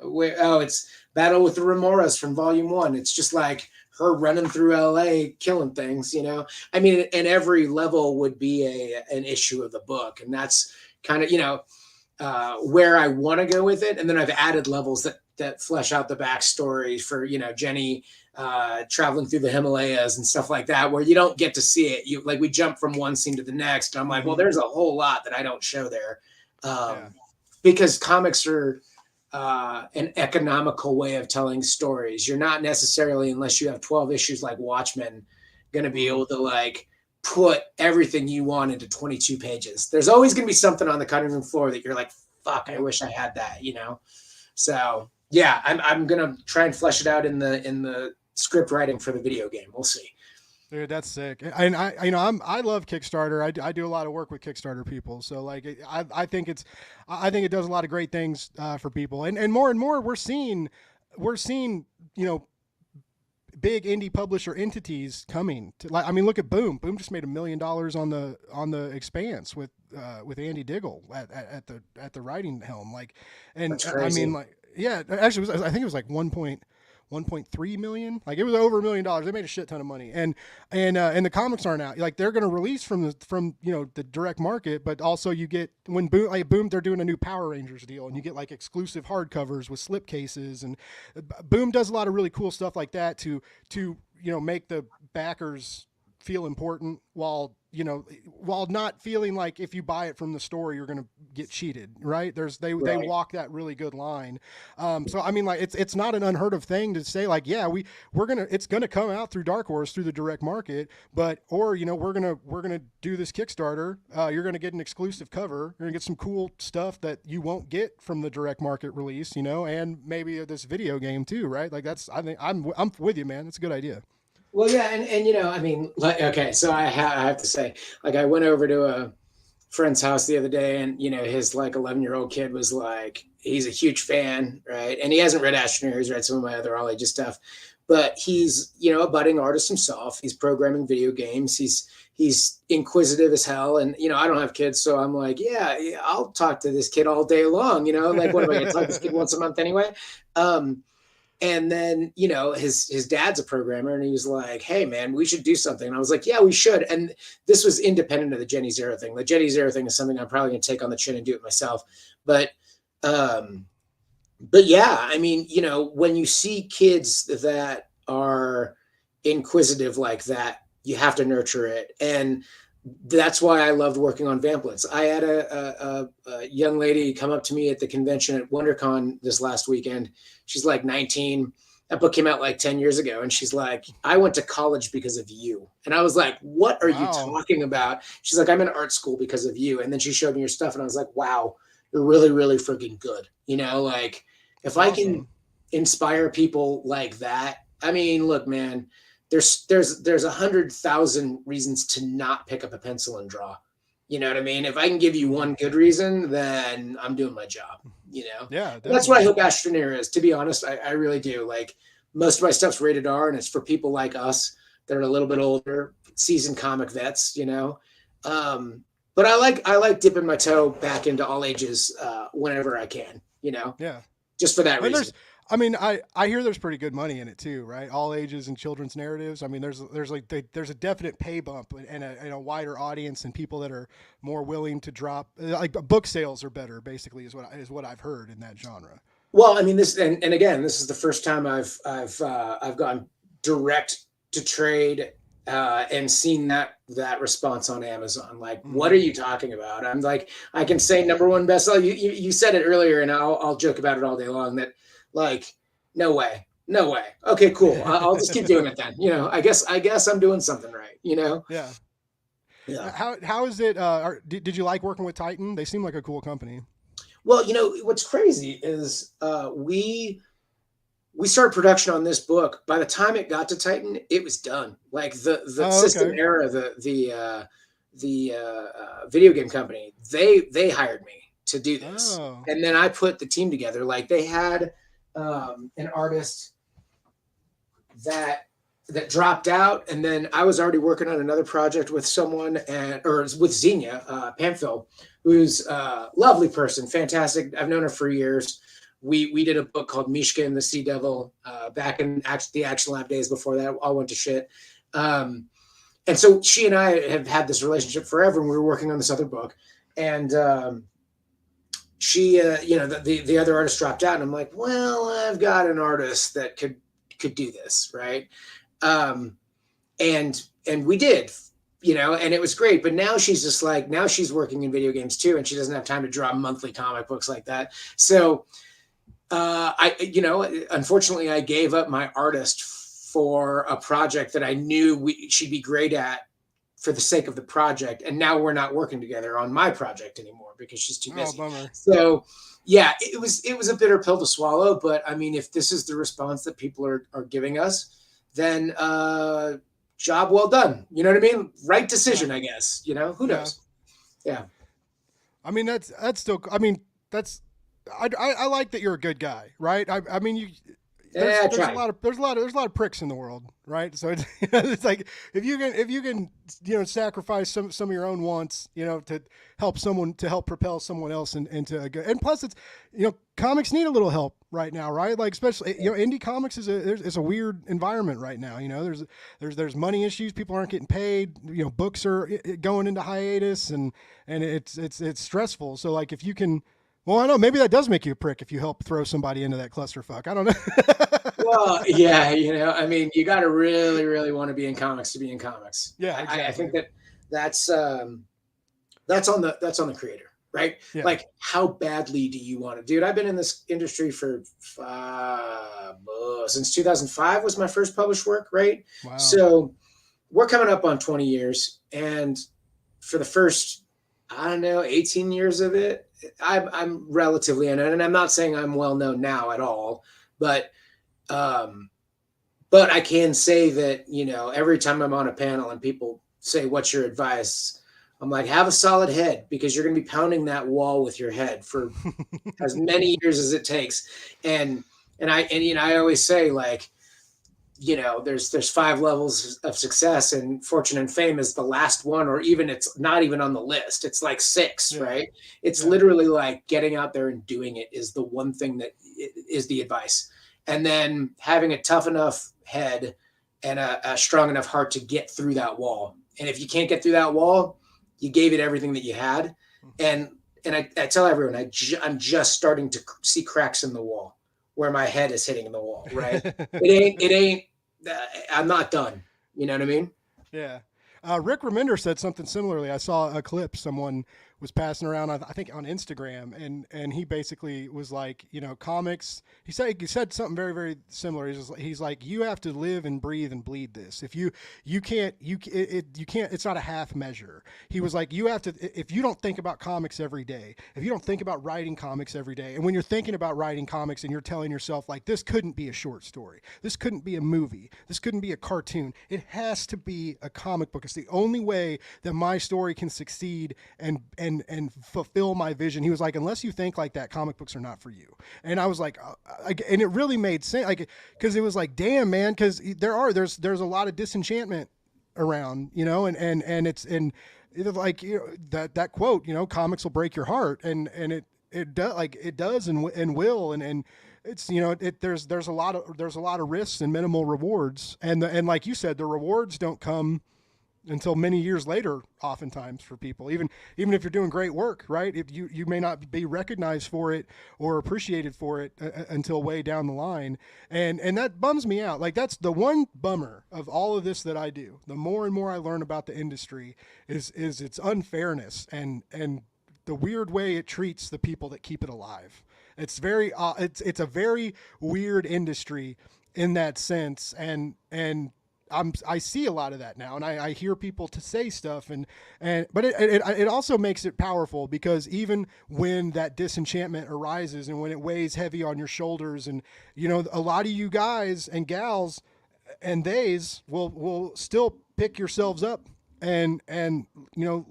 it's Battle with the Remoras from volume 1. It's just like her running through LA killing things, you know. I mean, and every level would be an issue of the book, and that's kind of, you know, where I want to go with it. And then I've added levels that flesh out the backstory for, you know, Jenny traveling through the Himalayas and stuff like that, where you don't get to see it. You like, we jump from one scene to the next. And I'm like, well, there's a whole lot that I don't show there, because comics are an economical way of telling stories. You're not necessarily, unless you have 12 issues like Watchmen, going to be able to like put everything you want into 22 pages. There's always going to be something on the cutting room floor that you're like, fuck, I wish I had that, you know? So yeah, I'm going to try and flesh it out in the script writing for the video game. We'll see. Dude, that's sick. And I love Kickstarter. I do a lot of work with Kickstarter people. So like, I think it does a lot of great things for people. And more we're seeing, you know, big indie publisher entities coming to, like, I mean, look at Boom. Boom just made $1 million on the Expanse with Andy Diggle at the writing helm. Like, and I mean, like, yeah, actually, I think it was like 1.3 million. Like, it was over $1 million. They made a shit ton of money, and the comics aren't out. Like, they're going to release from the direct market, but also you get, when Boom, they're doing a new Power Rangers deal, and you get like exclusive hardcovers with slipcases, and Boom does a lot of really cool stuff like that to make the backers feel important while not feeling like if you buy it from the store you're going to get cheated, right? They walk that really good line. So I mean, like, it's not an unheard of thing to say, like, yeah, it's going to come out through Dark Horse through the direct market, but we're going to do this Kickstarter. You're going to get an exclusive cover. You're going to get some cool stuff that you won't get from the direct market release, and maybe this video game too, right? Like, I think I'm with you, man. That's a good idea. Well, yeah, and I mean, like, okay, so I have to say, like, I went over to a friend's house the other day, and his like 11-year-old kid was like, he's a huge fan, right? And he hasn't read Astroneer, he's read some of my other all ages stuff, but he's a budding artist himself. He's programming video games. He's inquisitive as hell, and I don't have kids, so I'm like, yeah, I'll talk to this kid all day long. Like, what am I going to talk to this kid once a month anyway? And then, his dad's a programmer, and he was like, hey, man, we should do something. And I was like, yeah, we should. And this was independent of the Jenny Zero thing. The Jenny Zero thing is something I'm probably going to take on the chin and do it myself. But yeah, I mean, when you see kids that are inquisitive like that, you have to nurture it. And that's why I loved working on Vamplets. I had a young lady come up to me at the convention at WonderCon this last weekend. She's like 19. That book came out like 10 years ago. And she's like, I went to college because of you. And I was like, what are you talking about? She's like, I'm in art school because of you. And then she showed me your stuff. And I was like, wow, you're really, really freaking good. Like, if I can inspire people like that, I mean, look, man, there's 100,000 reasons to not pick up a pencil and draw. You know what I mean? If I can give you one good reason, then I'm doing my job, Yeah. Definitely. That's what I hope Astroneer is, to be honest. I really do. Like, most of my stuff's rated R, and it's for people like us that are a little bit older, seasoned comic vets, But I like dipping my toe back into all ages whenever I can, Yeah. Just for that reason. I hear there's pretty good money in it too, right? All ages and children's narratives. I mean, there's a definite pay bump and a wider audience and people that are more willing to drop. Like, book sales are better, basically, is what I've heard in that genre. Well, I mean, this and again, this is the first time I've gone direct to trade and seen that response on Amazon. Like, what are you talking about? I'm like, I can say #1 bestseller. You said it earlier, and I'll joke about it all day long. That, like, no way. Okay, cool. I'll just keep doing it then. I guess I'm doing something right. Yeah. Yeah. How is it? Did you like working with Titan? They seem like a cool company. Well, what's crazy is we started production on this book. By the time it got to Titan, it was done. Like, the System Era, the video game company, they hired me to do this, and then I put the team together. Like, they had an artist that dropped out, and then I was already working on another project with someone, or with Xenia Pamphil, who's a lovely person, fantastic. I've known her for years. We did a book called Mishka and the Sea Devil back in the Action Lab days before that all went to shit. And so she and I have had this relationship forever, and we were working on this other book. And she, the other artist dropped out, and I'm like, well, I've got an artist that could do this, right? And we did, and it was great. But now she's just like, now she's working in video games too, and she doesn't have time to draw monthly comic books like that. So unfortunately, I gave up my artist for a project that I knew she'd be great at for the sake of the project. And now we're not working together on my project anymore because she's too busy. Bummer. So yeah, it was a bitter pill to swallow. But I mean, if this is the response that people are giving us, then job well done. You know what I mean? Right decision, I guess. Who knows? Yeah. I mean, that's still. I mean, that's. I like that you're a good guy, right? I mean, there's a lot of pricks in the world, right? So it's like if you can sacrifice some of your own wants, to help propel someone else into a good. And plus, it's comics need a little help right now, right? Like especially indie comics is a weird environment right now. There's money issues, people aren't getting paid, books are going into hiatus, and it's stressful. So like if you can. Well, I know maybe that does make you a prick if you help throw somebody into that clusterfuck. I don't know. Well, yeah, I mean, you got to really, really want to be in comics to be in comics. Yeah, exactly. I think that's on the creator, right? Yeah. Like, how badly do you want to, dude? I've been in this industry for since 2005 was my first published work, right? Wow. So we're coming up on 20 years, and for the first, 18 years of it, I'm relatively in it, and I'm not saying I'm well known now at all, but I can say that every time I'm on a panel and people say, "What's your advice?" I'm like, have a solid head, because you're going to be pounding that wall with your head for as many years as it takes, and I always say, like, there's 5 levels of success, and fortune and fame is the last one, or even it's not even on the list. It's like 6, yeah. right? It's literally like getting out there and doing it is the one thing that is the advice. And then having a tough enough head and a strong enough heart to get through that wall. And if you can't get through that wall, you gave it everything that you had. And I tell everyone, I'm just starting to see cracks in the wall where my head is hitting the wall, right? It ain't, I'm not done. You know what I mean? Yeah. Rick Remender said something similarly. I saw a clip someone was passing around, I think on Instagram, and he basically was like, comics. He said something very, very similar. He's like, you have to live and breathe and bleed this. If you can't, it's not a half measure. He was like, you have to, if you don't think about comics every day, if you don't think about writing comics every day, and when you're thinking about writing comics and you're telling yourself, like, this couldn't be a short story, this couldn't be a movie, this couldn't be a cartoon, it has to be a comic book. It's the only way that my story can succeed and fulfill my vision. He was like, unless you think like that, comic books are not for you. And I was like, and it really made sense, like, because it was like, damn, man, because there's a lot of disenchantment around, and it's like, that quote, comics will break your heart, and it does and will, and it's there's a lot of risks and minimal rewards, and like you said, the rewards don't come until many years later, oftentimes, for people, even if you're doing great work, right? If you may not be recognized for it or appreciated for it until way down the line. And that bums me out. Like, that's the one bummer of all of this that I do. The more and more I learn about the industry is its unfairness and the weird way it treats the people that keep it alive. It's very, it's a very weird industry in that sense. And I see a lot of that now, and I hear people to say stuff, but it also makes it powerful, because even when that disenchantment arises and when it weighs heavy on your shoulders, and a lot of you guys and gals and theys will still pick yourselves up and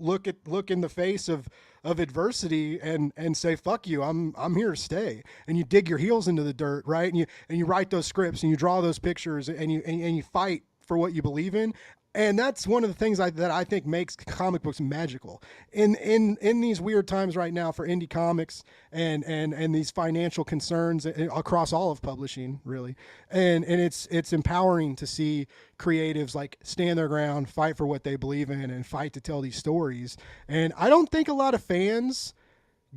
look in the face of adversity and say, fuck you, I'm here to stay. And you dig your heels into the dirt, right? And you write those scripts and you draw those pictures and you fight for what you believe in. And that's one of the things that I think makes comic books magical in these weird times right now for indie comics and these financial concerns across all of publishing, really. And it's empowering to see creatives like stand their ground, fight for what they believe in, and fight to tell these stories. And I don't think a lot of fans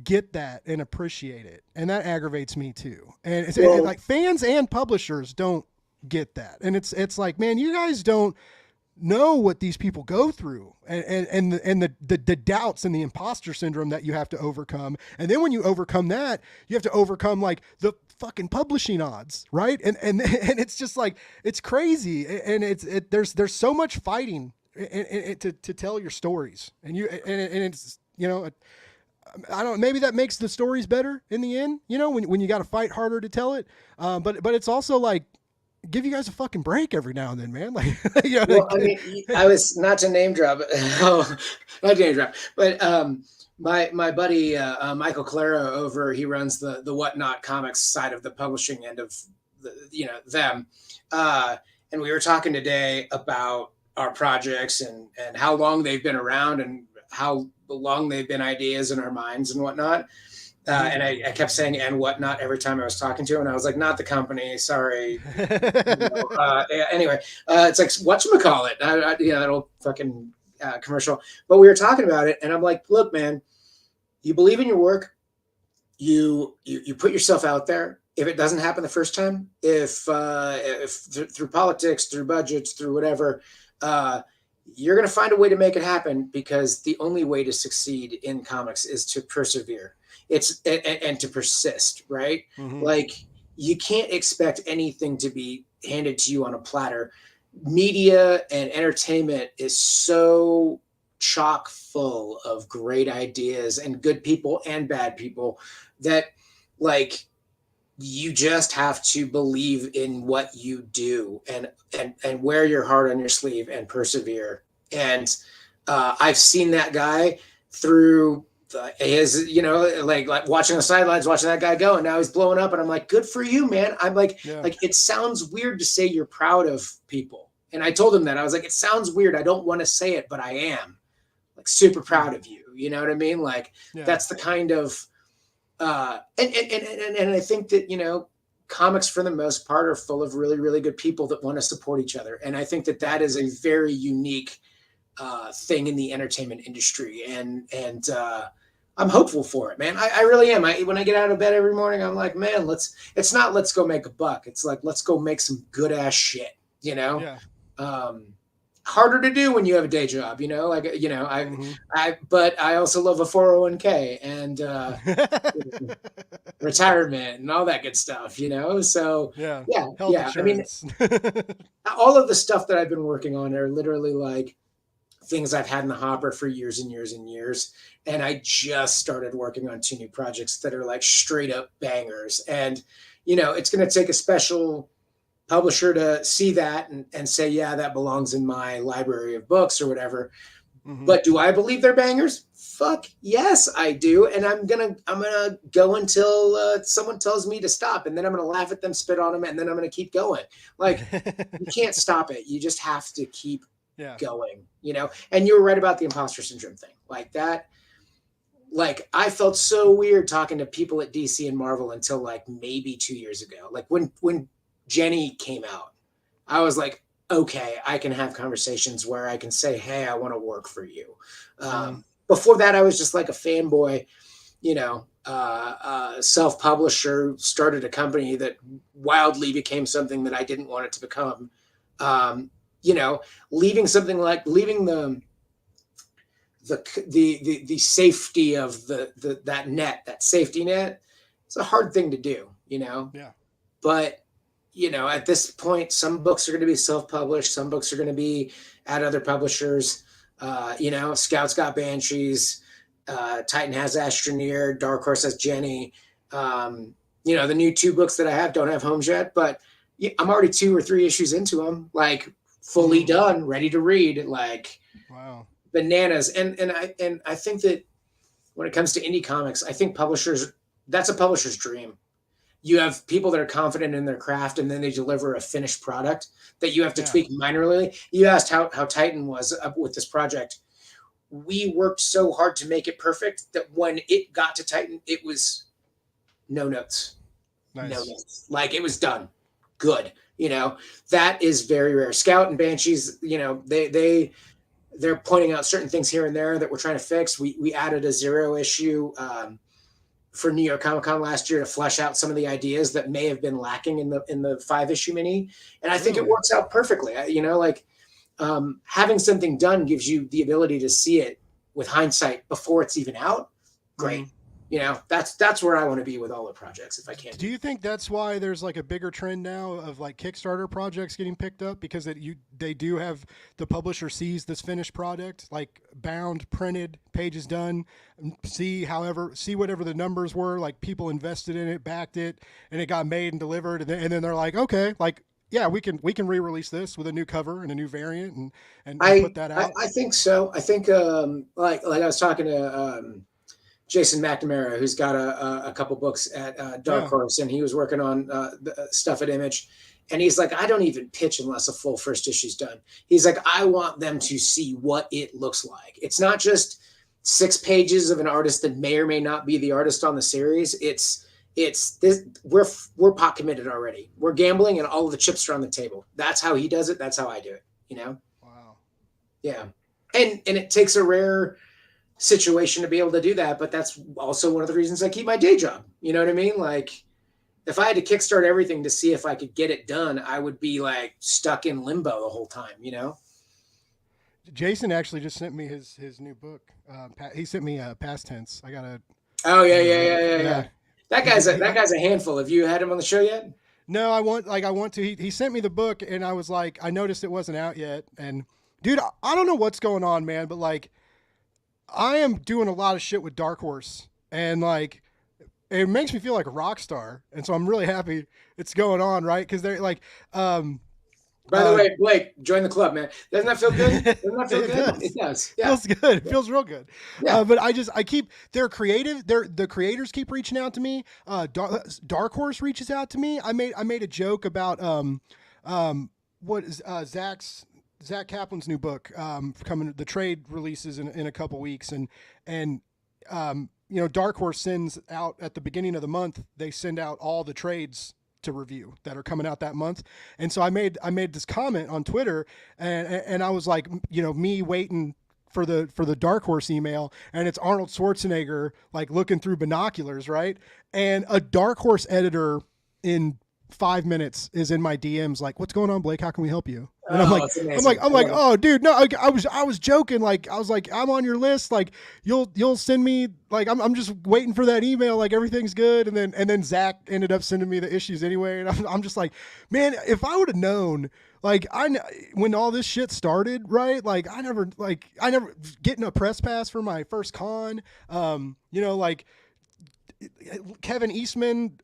get that and appreciate it. And that aggravates me too. And it's like fans and publishers don't get that. And it's like, man, you guys don't know what these people go through, and the doubts and the imposter syndrome that you have to overcome. And then when you overcome that, you have to overcome like the fucking publishing odds, right? And it's just like, it's crazy. And there's so much fighting to tell your stories, and it's, I don't, maybe that makes the stories better in the end, when you got to fight harder to tell it. But it's also like, give you guys a fucking break every now and then, man. Like, well, I mean, I was not to name drop, but my buddy Michael Claro he runs the Whatnot Comics side of the publishing end of them. And we were talking today about our projects and how long they've been around and how long they've been ideas in our minds and whatnot. And I kept saying "and whatnot" every time I was talking to him, and I was like, "Not the company, sorry." Anyway, it's like whatchamacallit, that old fucking commercial. But we were talking about it, and I'm like, "Look, man, you believe in your work, you put yourself out there. If it doesn't happen the first time, if through politics, through budgets, through whatever, you're going to find a way to make it happen, because the only way to succeed in comics is to persevere. It's and to persist, right? Mm-hmm. Like, you can't expect anything to be handed to you on a platter. Media and entertainment is so chock full of great ideas and good people and bad people that, like, you just have to believe in what you do and wear your heart on your sleeve and persevere. And I've seen that guy through his, like watching the sidelines, watching that guy go, and now he's blowing up, and I'm like, good for you, man. I'm like, it sounds weird to say you're proud of people. And I told him that. I was like, it sounds weird. I don't want to say it, but I am, like, super proud of you. You know what I mean? Like, that's the kind of, and I think that, comics for the most part are full of really, really good people that want to support each other. And I think that is a very unique thing in the entertainment industry. And I'm hopeful for it, man. I really am. When I get out of bed every morning, I'm like, man, it's not let's go make a buck. It's like, let's go make some good ass shit, harder to do when you have a day job, but I also love a 401k and retirement and all that good stuff, so Health insurance. I mean, all of the stuff that I've been working on are literally like things I've had in the hopper for years and years and years. And I just started working on 2 new projects that are like straight up bangers. And, it's going to take a special publisher to see that and say, yeah, that belongs in my library of books or whatever. Mm-hmm. But do I believe they're bangers? Fuck yes, I do. And I'm gonna go until someone tells me to stop, and then I'm gonna laugh at them, spit on them, and then I'm gonna keep going. Like, you can't stop it. You just have to keep going, And you were right about the imposter syndrome thing, like that. Like, I felt so weird talking to people at DC and Marvel until like maybe 2 years ago. Like when Jenny came out, I was like, okay, I can have conversations where I can say, hey, I want to work for you. Before that, I was just like a fanboy, self-publisher, started a company that wildly became something that I didn't want it to become. Leaving the safety of that safety net. It's a hard thing to do, But at this point, some books are going to be self-published. Some books are going to be at other publishers. Scout's got Banshees. Titan has Astroneer. Dark Horse has Jenny. The new 2 books that I have don't have homes yet, but I'm already 2 or 3 issues into them, like fully done, ready to read. Like, wow, bananas. And I think that when it comes to indie comics, I think that's a publisher's dream. You have people that are confident in their craft, and then they deliver a finished product that you have to tweak minorly. You asked how Titan was up with this project. We worked so hard to make it perfect that when it got to Titan, it was no notes. Nice. No notes. Like, it was done. Good. That is very rare. Scout and Banshees, they're pointing out certain things here and there that we're trying to fix. We added a 0 issue for New York Comic Con last year to flesh out some of the ideas that may have been lacking in the 5-issue mini. And I think it works out perfectly. Having something done gives you the ability to see it with hindsight before it's even out. Great. That's where I want to be with all the projects if I can. Do you think that's why there's like a bigger trend now of like Kickstarter projects getting picked up, because they do have the publisher sees this finished product, like bound, printed, pages done, see whatever the numbers were, like people invested in it, backed it, and it got made and delivered, and then they're like, okay, like, yeah, we can re-release this with a new cover and a new variant and put that out. I think so. I think like I was talking to Jason McNamara, who's got a couple books at Dark Horse, and he was working on the stuff at Image. And he's like, I don't even pitch unless a full first issue's done. He's like, I want them to see what it looks like. It's not just 6 pages of an artist that may or may not be the artist on the series. It's this. We're pot committed already. We're gambling, and all of the chips are on the table. That's how he does it. That's how I do it. You know? Wow. Yeah. And it takes a rare situation to be able to do that, but that's also one of the reasons I keep my day job. You know what I mean? Like, if I had to kickstart everything to see if I could get it done, I would be like stuck in limbo the whole time, you know? Jason actually just sent me his new book. He sent me Past Tense. I gotta. Oh yeah. That guy's a handful. Have you had him on the show yet? No, I want to. He sent me the book, and I was like, I noticed it wasn't out yet. And dude, I don't know what's going on, man, but like, I am doing a lot of shit with Dark Horse, and like, it makes me feel like a rock star, and so I'm really happy it's going on, right? Because they're like, by the way, Blake, join the club, man. Doesn't that feel good? Doesn't that feel good? It does. Yeah. Feels good. It feels real good. Yeah. But I keep, they're creative. The creators keep reaching out to me. Dark Horse reaches out to me. I made a joke about what is Zach Kaplan's new book coming. The trade releases in a couple weeks, and you know, Dark Horse sends out at the beginning of the month. They send out all the trades to review that are coming out that month. And so I made this comment on Twitter, and I was like, you know, me waiting for the Dark Horse email, and it's Arnold Schwarzenegger like looking through binoculars, right? And a Dark Horse editor in 5 minutes is in my DMs like, what's going on, Blake? How can we help you? And I'm like, oh, dude, no, I was joking. Like, I was like, I'm on your list. Like, you'll send me, like, I'm just waiting for that email. Like, everything's good. And then Zach ended up sending me the issues anyway. And I'm just like, man, if I would have known, like, when all this shit started, right? Like, I never getting a press pass for my first con. You know, like Kevin Eastman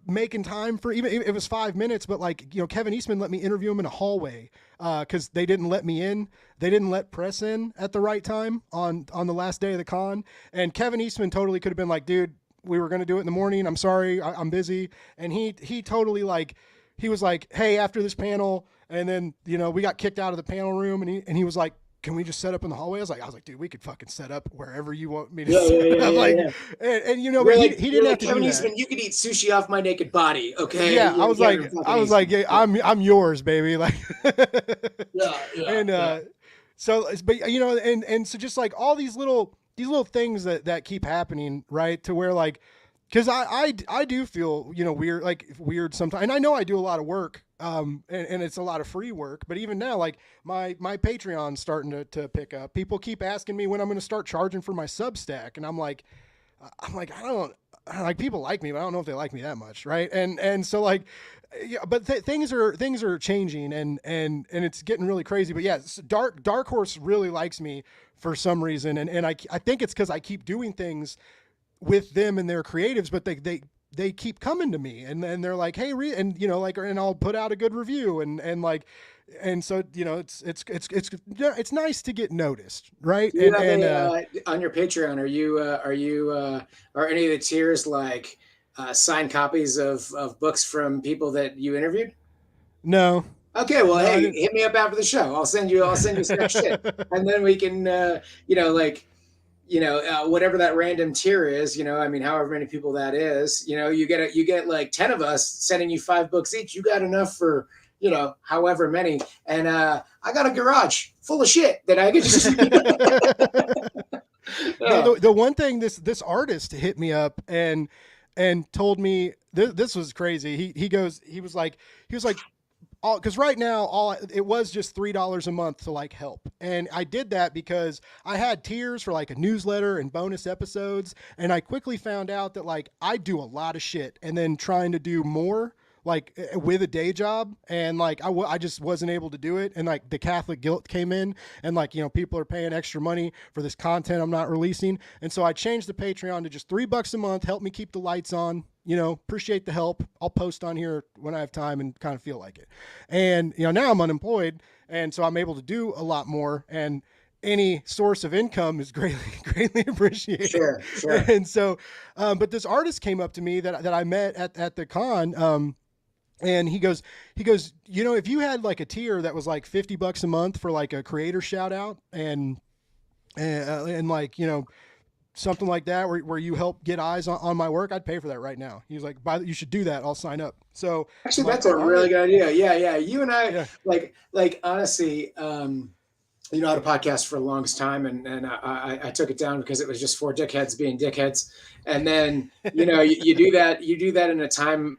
making time for, even it was 5 minutes, but like, you know, Kevin Eastman let me interview him in a hallway because they didn't let me in. They didn't let press in at the right time on the last day of the con. And Kevin Eastman totally could have been like, dude, we were going to do it in the morning. I'm sorry, I'm busy. And he totally, like, he was like, hey, after this panel, and then, you know, we got kicked out of the panel room, and he was like, can we just set up in the hallway? I was like, dude, we could fucking set up wherever you want me to set up. Like, and you know, but he didn't have to Kevin do Eastman, that. you could eat sushi off my naked body, okay? Yeah, I was like, yeah, I'm yours, baby. Like, so, but you know, and so just like all these little things that keep happening, right? To where like, because I do feel, you know, weird sometimes, and I know I do a lot of work, and it's a lot of free work, but even now, like my Patreon's starting to pick up. People keep asking me when I'm going to start charging for my Substack, and I'm like, I don't like, people like me, but I don't know if they like me that much, right? And so like, yeah, but things are changing, and it's getting really crazy. But yeah, Dark Horse really likes me for some reason, and I think it's because I keep doing things with them and their creatives, but they keep coming to me, and they're like, hey, and you know, like, and I'll put out a good review, and like, and so, you know, it's nice to get noticed, right? And on your Patreon, are any of the tiers like signed copies of books from people that you interviewed? No. Okay, well, hey, hit me up after the show. I'll send you some shit, and then we can, you know, like, you know, whatever that random tier is, you know, I mean, however many people that is, you know, you get like 10 of us sending you 5 books each. You got enough for, you know, however many. And I got a garage full of shit that I could just. No, the one thing this artist hit me up and told me this was crazy. He was like. Because right now, it was just $3 a month to like help, and I did that because I had tiers for like a newsletter and bonus episodes, and I quickly found out that like I do a lot of shit, and then trying to do more like with a day job, and like I just wasn't able to do it, and like the Catholic guilt came in, and like, you know, people are paying extra money for this content I'm not releasing, and so I changed the Patreon to just $3 a month. Help me keep the lights on. You know, appreciate the help. I'll post on here when I have time and kind of feel like it. And, you know, now I'm unemployed, and so I'm able to do a lot more. And any source of income is greatly appreciated. Sure. And so, but this artist came up to me that I met at the con, and he goes, you know, if you had like a tier that was like $50 a month for like a creator shout out and like, you know, something like that where you help get eyes on my work, I'd pay for that right now. He was like, you should do that. I'll sign up. So actually, that's a really good idea. Yeah. You and I, like honestly, you know, I had a podcast for the longest time, and I took it down because it was just four dickheads being dickheads. And then, you know, you do that in a time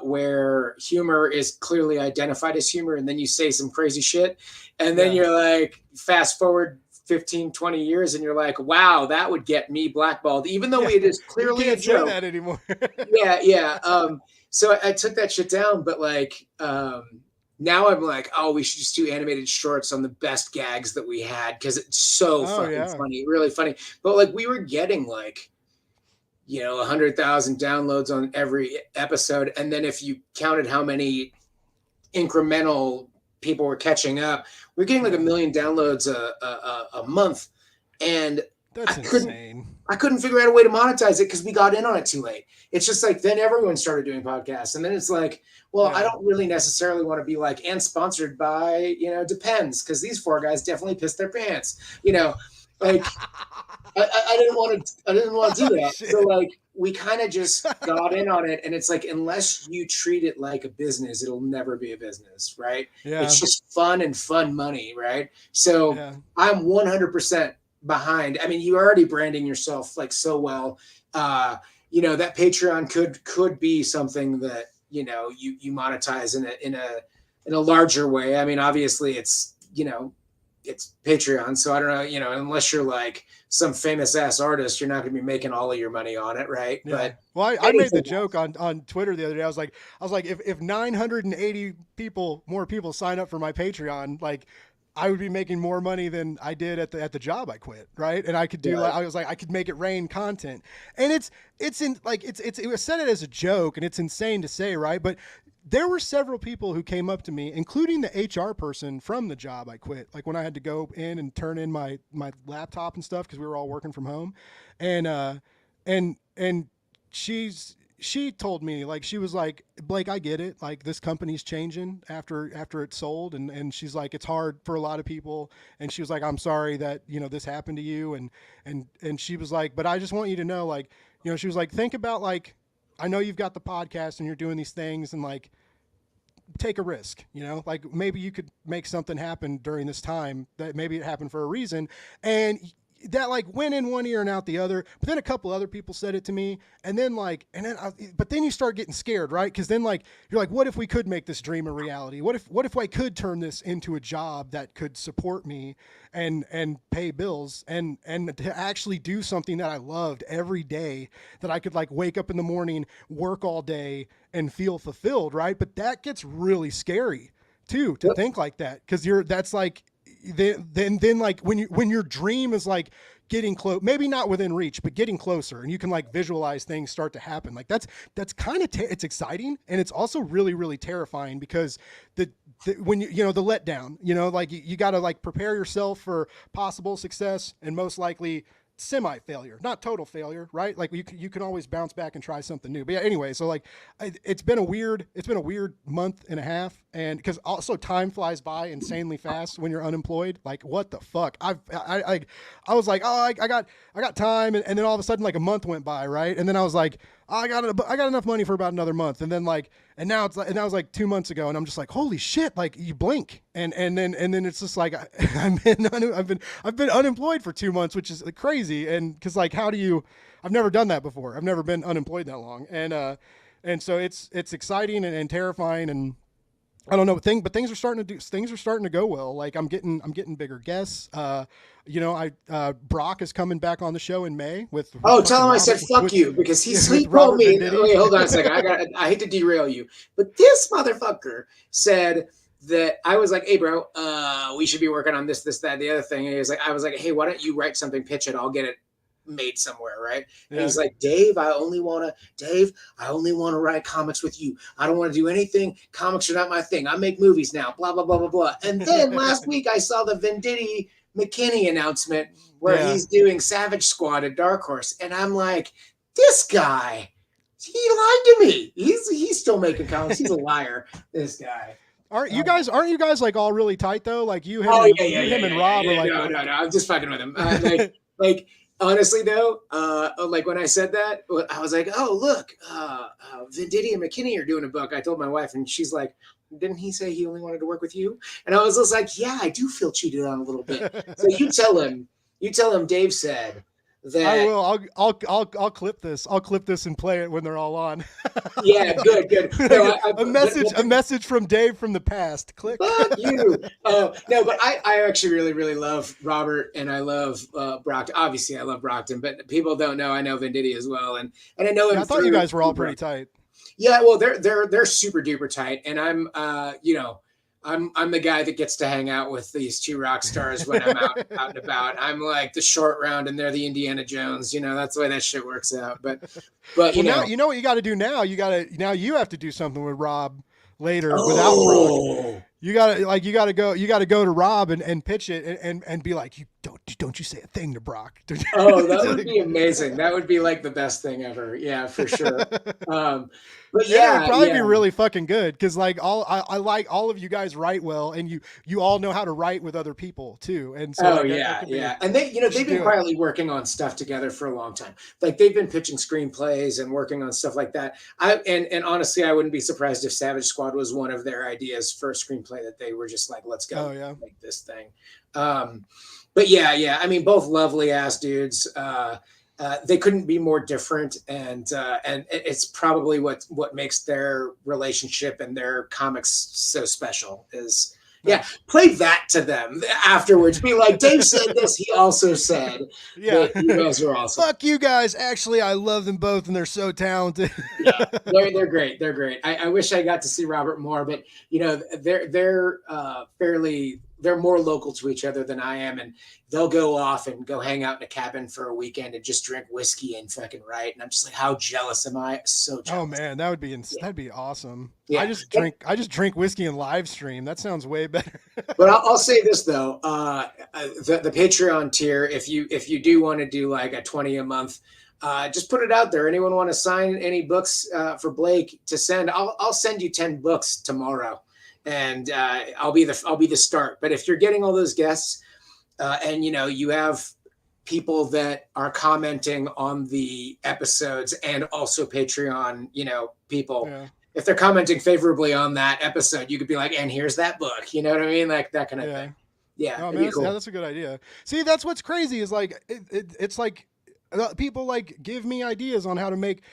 where humor is clearly identified as humor, and then you say some crazy shit, and then you're like, fast forward 15, 20 years, and you're like, wow, that would get me blackballed, even though it is clearly you can't a joke. say that anymore. So I took that shit down, but like, now I'm like, oh, we should just do animated shorts on the best gags that we had because it's so funny, really funny. But like, we were getting like, you know, 100,000 downloads on every episode, and then if you counted how many incremental people were catching up, we're getting like 1 million downloads a month, and that's insane. I couldn't figure out a way to monetize it because we got in on it too late. It's just like then everyone started doing podcasts, and then it's like, well, I don't really necessarily want to be like, and sponsored by, you know, Depends, because these four guys definitely pissed their pants, you know, like I didn't want to do that. So like we kind of just got in on it, and it's like, unless you treat it like a business, it'll never be a business, right? Yeah. It's just fun and fun money, right? So I'm 100% behind. I mean, you're already branding yourself like so well. You know, that Patreon could be something that, you know, you monetize in a larger way. I mean, obviously it's, you know, it's Patreon, so I don't know, you know, unless you're like some famous ass artist, you're not going to be making all of your money on it, right? Yeah. But well, I made the joke on Twitter the other day. I was like, if 980 more people sign up for my Patreon, like, I would be making more money than I did at the job I quit, right? And I could do I was like, I could make it rain content, and it was said it as a joke, and it's insane to say, right? But there were several people who came up to me, including the HR person from the job I quit. Like when I had to go in and turn in my laptop and stuff because we were all working from home, and she told me, like, she was like, Blake, I get it. Like, this company's changing after it's sold. And she's like, it's hard for a lot of people. And she was like, I'm sorry that, you know, this happened to you. And she was like, but I just want you to know, like, you know, she was like, think about, like, I know you've got the podcast and you're doing these things, and like, take a risk, you know, like maybe you could make something happen during this time that maybe it happened for a reason. And that like went in one ear and out the other. But then a couple other people said it to me, and then but then you start getting scared, right? Because then like you're like, what if we could make this dream a reality? What if I could turn this into a job that could support me and pay bills and to actually do something that I loved every day, that I could like wake up in the morning, work all day, and feel fulfilled, right? But that gets really scary too, to think like that, because that's like. Then like when your dream is like getting close, maybe not within reach, but getting closer, and you can like visualize things start to happen. Like that's kind of it's exciting, and it's also really, really terrifying, because when you know the letdown, you know, like you got to like prepare yourself for possible success and most likely semi-failure, not total failure, right? Like you can always bounce back and try something new. But yeah, anyway, so like it's been a weird month and a half, and because also time flies by insanely fast when you're unemployed. Like, what the fuck? I was like, oh, I got time, and then all of a sudden like a month went by, right? And then I was like, oh, I got enough money for about another month, and then like, and now it's like, and that was like 2 months ago, and I'm just like, holy shit! Like, you blink, and then it's just like I've been unemployed for 2 months, which is crazy, and because like, I've never done that before. I've never been unemployed that long, and so it's exciting and terrifying, and I don't know, but things are starting to go well. Like I'm getting bigger guests. You know, Brock is coming back on the show in May with. Oh, tell him I said fuck you, because he told me. Wait, hold on a second. I hate to derail you, but this motherfucker said that I was like, hey bro, we should be working on this, that, the other thing. And he was like, I was like, hey, why don't you write something, pitch it, I'll get it made somewhere, right? And he's like, Dave, I only want to write comics with you. I don't want to do anything. Comics are not my thing. I make movies now, blah, blah, blah, blah, blah. And then last week I saw the Venditti McKinney announcement where he's doing Savage Squad at Dark Horse. And I'm like, this guy, he lied to me. He's still making comics. He's a liar, this guy. Aren't you guys like all really tight though? Like him and Rob are like. No. I'm just fucking with him. Like honestly though, like when I said that, I was like, oh look, Venditti and McKinney are doing a book. I told my wife, and she's like, didn't he say he only wanted to work with you? And I was just like, yeah, I do feel cheated on a little bit. So you tell him Dave said that. I will. I'll clip this. I'll clip this and play it when they're all on. Yeah, good. No, a message from Dave from the past. Click. Fuck you. No, but I actually really, really love Robert, and I love Brockton. Obviously, I love Brockton, but people don't know I know Venditti as well, and I know him. I thought you guys were all pretty tight. Yeah, well, they're super duper tight, and I'm I'm the guy that gets to hang out with these two rock stars when I'm out and about. I'm like the short round, and they're the Indiana Jones. That's the way that shit works out. But now you know what you got to do now. You have to do something with Rob later without Brock. You gotta go to Rob and pitch it and be like, don't you say a thing to Brock. That would be amazing. That would be like the best thing ever. Yeah, for sure. But it would probably be really fucking good because like I like all of you guys write well, and you all know how to write with other people too. And so and they've been quietly working on stuff together for a long time. Like they've been pitching screenplays and working on stuff like that. And honestly, I wouldn't be surprised if Savage Squad was one of their ideas for a screenplay that they were just like, let's go make this thing. But yeah, I mean, both lovely ass dudes. They couldn't be more different, and it's probably what makes their relationship and their comics so special. Is play that to them afterwards. Be like, Dave said this. He also said, that you guys are awesome. Fuck you guys. Actually, I love them both, and they're so talented. Yeah, they're great. They're great. I wish I got to see Robert more, but they're fairly. They're more local to each other than I am, and they'll go off and go hang out in a cabin for a weekend and just drink whiskey and fucking write. And I'm just like, how jealous am I? So jealous. Oh man, that would be that'd be awesome. Yeah. I just drink whiskey and live stream. That sounds way better. But I'll say this though, the Patreon tier, if you do want to do like a 20 a month, just put it out there. Anyone want to sign any books for Blake to send? I'll send you 10 books tomorrow. And I'll be the start. But if you're getting all those guests, and you have people that are commenting on the episodes and also Patreon, people, if they're commenting favorably on that episode, you could be like, and here's that book. You know what I mean? Like that kind of thing. Yeah. Oh, man, cool. That's a good idea. See, that's what's crazy is like it's like people like give me ideas on how to make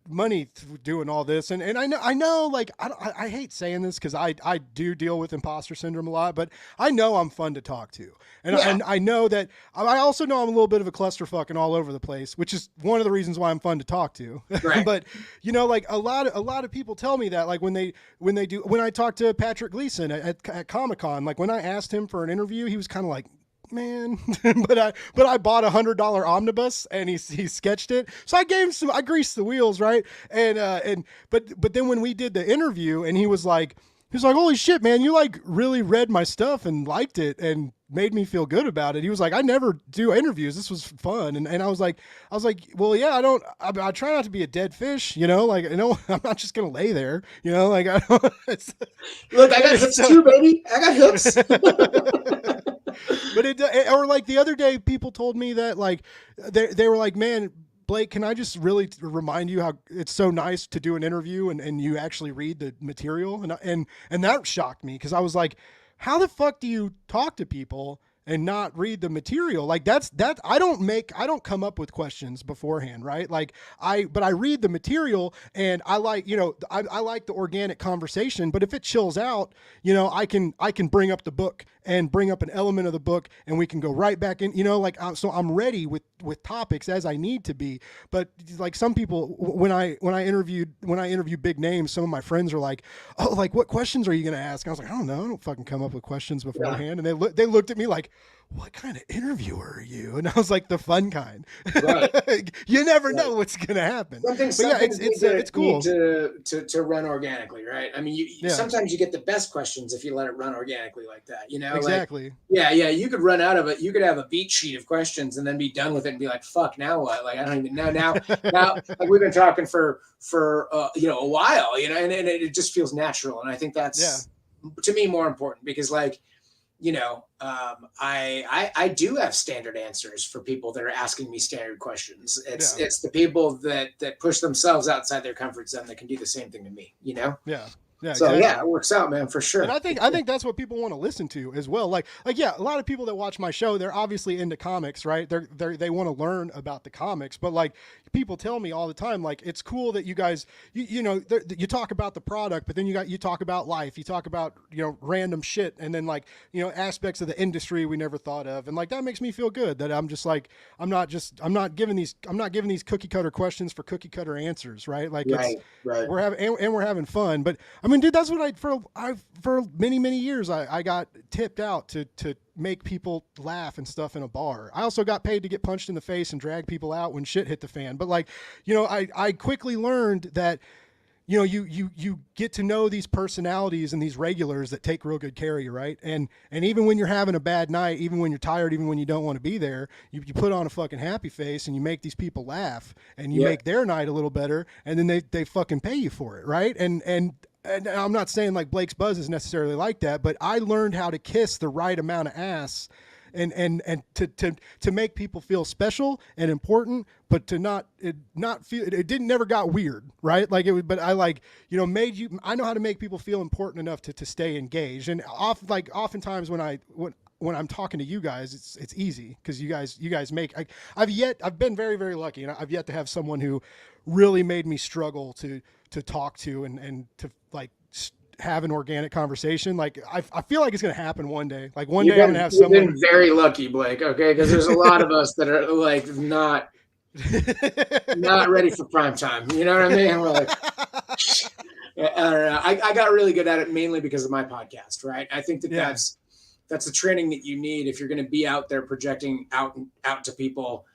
money doing all this, and I know like I hate saying this because I do deal with imposter syndrome a lot, but I know I'm fun to talk to, and I know that I also know I'm a little bit of a clusterfuck and all over the place, which is one of the reasons why I'm fun to talk to. Right. But like a lot of people tell me that, like when I talked to Patrick Gleason at Comic-Con, like when I asked him for an interview, he was kind of like, man, but I bought $100 omnibus and he sketched it, so I gave him I greased the wheels, right? But then when we did the interview, and he was like, holy shit, man, you like really read my stuff and liked it and made me feel good about it. He was like, I never do interviews, this was fun. And I was like, well, yeah, I try not to be a dead fish, like, I'm not just gonna lay there, like I don't. Look, I got hips too, baby. I got hips. But or like the other day, people told me that like they were like, man, Blake, can I just really remind you how it's so nice to do an interview and you actually read the material, and that shocked me because I was like, how the fuck do you talk to people and not read the material? Like I don't come up with questions beforehand, right? Like but I read the material, and I like, I like the organic conversation, but if it chills out, I can bring up the book and bring up an element of the book, and we can go right back in, so I'm ready with topics as I need to be. But like some people, when I interview big names, some of my friends are like, oh, like what questions are you going to ask? I was like, I don't know. I don't fucking come up with questions beforehand. And they looked at me like, what kind of interviewer are you? And I was like, the fun kind. Right. You never Right. know what's gonna happen. Some things It's cool need to run organically, right? I mean, sometimes you get the best questions if you let it run organically like that, exactly. Like, yeah, you could run out of it. You could have a beat sheet of questions and then be done with it and be like, fuck, now what? Like, I don't even know now. Like we've been talking for a while, and it just feels natural. And I think that's to me more important because like, I do have standard answers for people that are asking me standard questions. It's the people that push themselves outside their comfort zone that can do the same thing to me, Yeah. Yeah, so exactly. it works out, man, for sure. And I think that's what people want to listen to as well. Like yeah, a lot of people that watch my show, they're obviously into comics, right? They want to learn about the comics, but like people tell me all the time, like it's cool that you guys, you talk about the product, but then you talk about life, you talk about random shit, and then like aspects of the industry we never thought of, and like that makes me feel good that I'm just like I'm not giving these cookie cutter questions for cookie cutter answers, right? Like we're having fun, but I mean, dude, that's what for many years I got tipped out to make people laugh and stuff in a bar. I also got paid to get punched in the face and drag people out when shit hit the fan. But like, I quickly learned that you get to know these personalities and these regulars that take real good care of you, right? And even when you're having a bad night, even when you're tired, even when you don't want to be there, you put on a fucking happy face and you make these people laugh and you make their night a little better, and then they fucking pay you for it, right? And I'm not saying like Blake's Buzz is necessarily like that, but I learned how to kiss the right amount of ass and to make people feel special and important, but to not feel it didn't never got weird, right? Like it was, but I like, I know how to make people feel important enough to stay engaged. And oftentimes when I'm talking to you guys, it's easy because you guys make, I've been very, very lucky, and I've yet to have someone who really made me struggle to talk to and to like have an organic conversation. Like I feel like it's going to happen one day. Like one day I'm going to have someone. You've been very lucky, Blake. Okay. Cause there's a lot of us that are like not ready for prime time. You know what I mean? We're like, I don't know. I got really good at it mainly because of my podcast, right? I think that's the training that you need if you're going to be out there projecting out to people.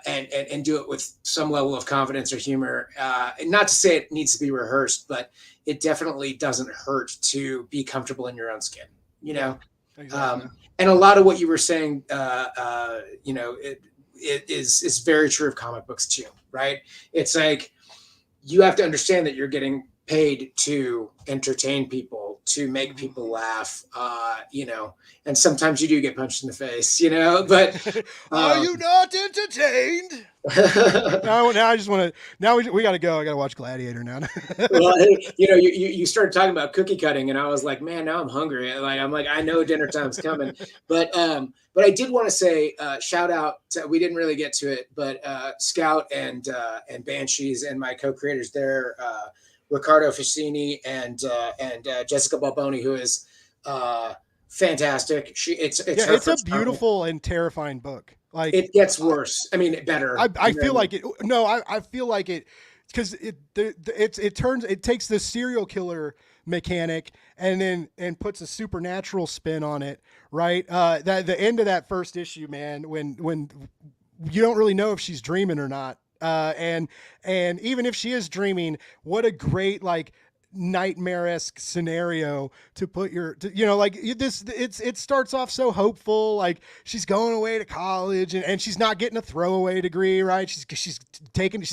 And do it with some level of confidence or humor. And not to say it needs to be rehearsed, but it definitely doesn't hurt to be comfortable in your own skin, Exactly. And a lot of what you were saying, it is very true of comic books too, right? It's like, you have to understand that you're getting paid to entertain people, to make people laugh, and sometimes you do get punched in the face, but are you not entertained? Now I just want to, now we got to go. I got to watch Gladiator now. Well, you started talking about cookie cutting and I was like, man, now I'm hungry. I'm like, I know dinner time's coming, but I did want to say, shout out to, we didn't really get to it, but Scout and Banshees and my co-creators there, Riccardo Ficini and Jessica Balboni, who is fantastic. It's a beautiful and terrifying book. Like it gets worse. I mean, better. I feel like it. No, I feel like it because it takes the serial killer mechanic and puts a supernatural spin on it. Right. That the end of that first issue, man, when you don't really know if she's dreaming or not. And even if she is dreaming, what a great like nightmare-esque scenario to put it starts off so hopeful, like she's going away to college and she's not getting a throwaway degree, right? She's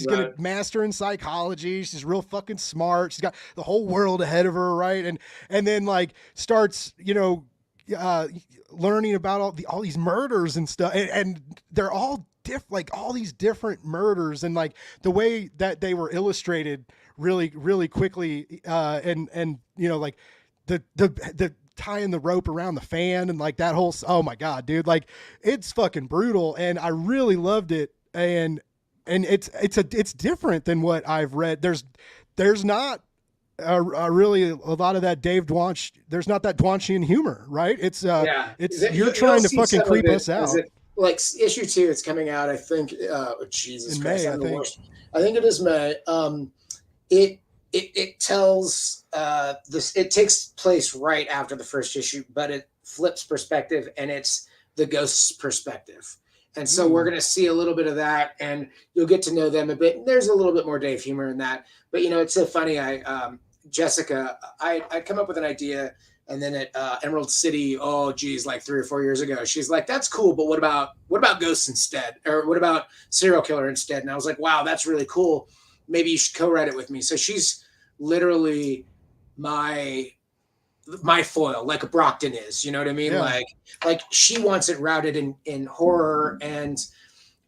gonna master in psychology. She's real fucking smart. She's got the whole world ahead of her, right? And then like starts learning about all these murders and stuff, and they're all like all these different murders, and like the way that they were illustrated really, really quickly, and like the tying the rope around the fan and like that whole, oh my God, dude, like it's fucking brutal, and I really loved it, and it's different than what I've read. There's not really a lot of that Dave Dwonch. There's not that Dwonchian humor, right? You're trying to fucking creep us out. Like issue 2, it's coming out, I think, Jesus Christ, May, I think it is May. It tells this, it takes place right after the first issue, but it flips perspective, and it's the ghost's perspective. And so we're going to see a little bit of that, and you'll get to know them a bit. There's a little bit more Dave humor in that, but it's so funny. Jessica, I come up with an idea, and then at Emerald City, like 3 or 4 years ago, she's like, "That's cool, but what about ghosts instead, or what about serial killer instead?" And I was like, "Wow, that's really cool. Maybe you should co-write it with me." So she's literally my foil, like a Brockton is, you know what I mean? Yeah. Like she wants it routed in horror, and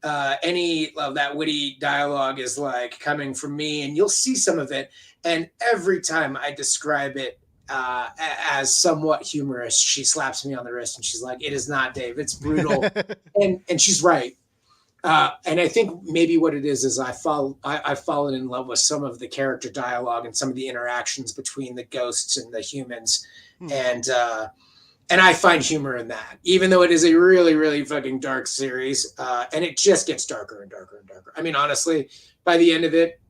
any of that witty dialogue is like coming from me, and you'll see some of it. And every time I describe it as somewhat humorous, she slaps me on the wrist and she's like, "It is not, Dave. It's brutal." and she's right. And I think maybe what it is I've fallen in love with some of the character dialogue and some of the interactions between the ghosts and the humans. And I find humor in that, even though it is a really, really fucking dark series. And it just gets darker and darker and darker. I mean, honestly, by the end of it,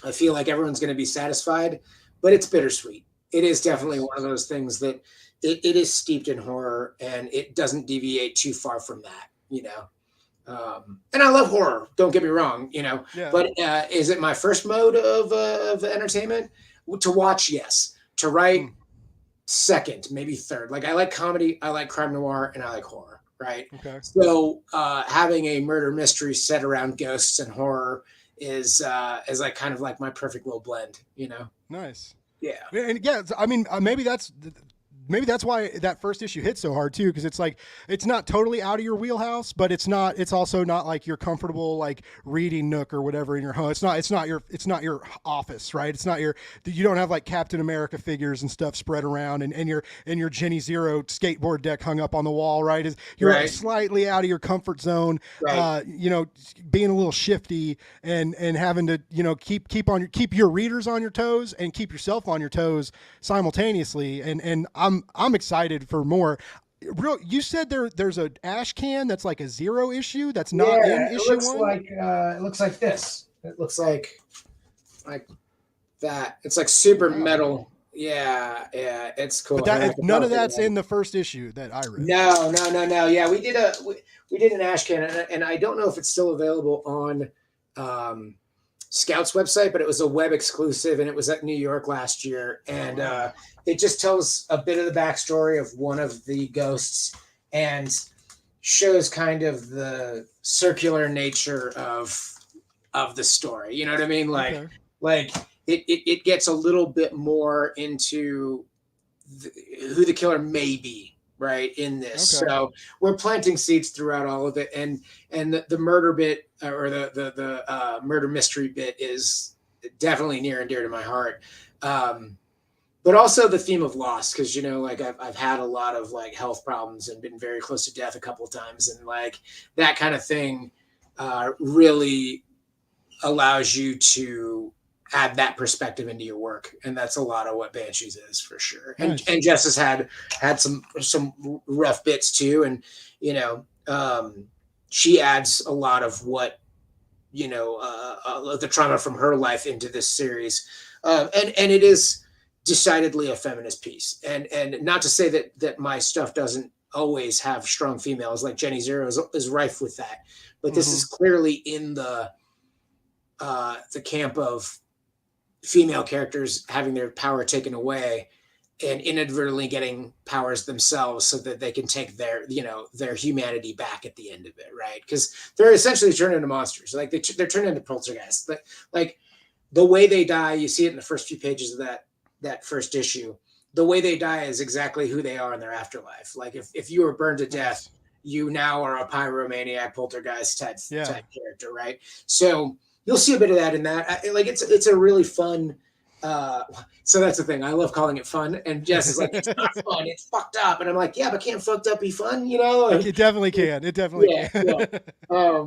I feel like everyone's going to be satisfied, but it's bittersweet. It is definitely one of those things that it is steeped in horror, and it doesn't deviate too far from that, and I love horror, don't get me wrong, but is it my first mode of entertainment? To watch, yes. To write, second, maybe third. Like, I like comedy, I like crime noir, and I like horror, right? Okay. So having a murder mystery set around ghosts and horror is like kind of like my perfect little blend, Nice. Yeah. And yeah, I mean, maybe that's why that first issue hit so hard too, because it's like, it's not totally out of your wheelhouse, but it's also not like your comfortable like reading nook or whatever in your home. It's not your office, right? It's not you don't have like Captain America figures and stuff spread around and your Jenny Zero skateboard deck hung up on the wall, right? You're right. Slightly out of your comfort zone, right. Being a little shifty and having to, keep your readers on your toes and keep yourself on your toes simultaneously. And I'm excited for more. You said there's an ash can that's like a 0 issue that's not in issue 1? It looks like this. It looks like that. It's like super metal. Yeah, it's cool. But none of that's in the first issue that I read. No. Yeah, we did an ash can, and I don't know if it's still available on Scout's website, but it was a web exclusive, and it was at New York last year, and it just tells a bit of the backstory of one of the ghosts and shows kind of the circular nature of the story. You know what I mean? Like it gets a little bit more into who the killer may be, right, in this. Okay. So we're planting seeds throughout all of it, and the murder bit, or the murder mystery bit, is definitely near and dear to my heart. But also the theme of loss, because like I've had a lot of like health problems and been very close to death a couple of times, and like that kind of thing really allows you to add that perspective into your work, and that's a lot of what Banshees is, for sure. Nice. And Jess has had some rough bits too, and she adds a lot of what the trauma from her life into this series, and it is decidedly a feminist piece, and not to say that my stuff doesn't always have strong females. Like Jenny Zero is rife with that, but this is clearly in the camp of female characters having their power taken away and inadvertently getting powers themselves so that they can take their humanity back at the end of it, right? Because they're essentially turned into monsters. Like they're turned into poltergeists. Like the way they die, you see it in the first few pages of that first issue. The way they die is exactly who they are in their afterlife. Like if you were burned to death, you now are a pyromaniac poltergeist type character, right? So you'll see a bit of that in that. It's a really fun. So that's the thing. I love calling it fun, and Jess is like, "It's not fun. It's fucked up." And I'm like, "Yeah, but can't fucked up be fun?" It definitely can. It definitely can. Yeah.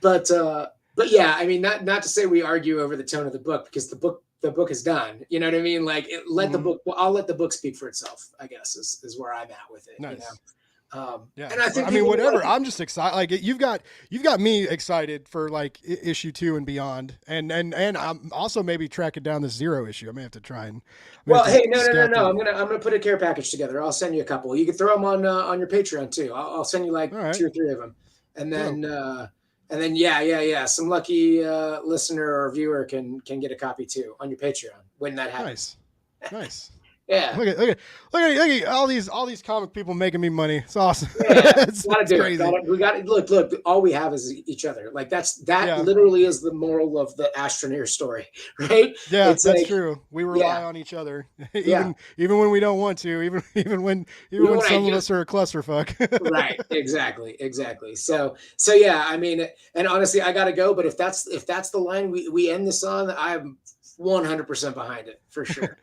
But yeah, I mean, not to say we argue over the tone of the book, because the book is done. You know what I mean? Like, the book. Well, I'll let the book speak for itself, I guess, is where I'm at with it. Nice. Yeah, and I think whatever. like, I'm just excited. Like you've got me excited for like issue 2 and beyond, and I'm also maybe tracking down this Zero issue. I may have to try and. Well, hey, no. I'm gonna put a care package together. I'll send you a couple. You can throw them on your Patreon too. I'll send you like right. 2 or 3 of them, and then yeah. Some lucky listener or viewer can get a copy too on your Patreon when that happens. Nice. Yeah. Look at all these comic people making me money. It's awesome. Yeah, it's crazy. We got to look. All we have is each other. Like that literally is the moral of the Astroneer story, right? Yeah, it's that's true. We rely on each other, even when we don't want to. Even when some of us are a clusterfuck. Right. Exactly. So yeah. I mean, and honestly, I got to go. But if that's the line we end this on, I'm 100% behind it for sure.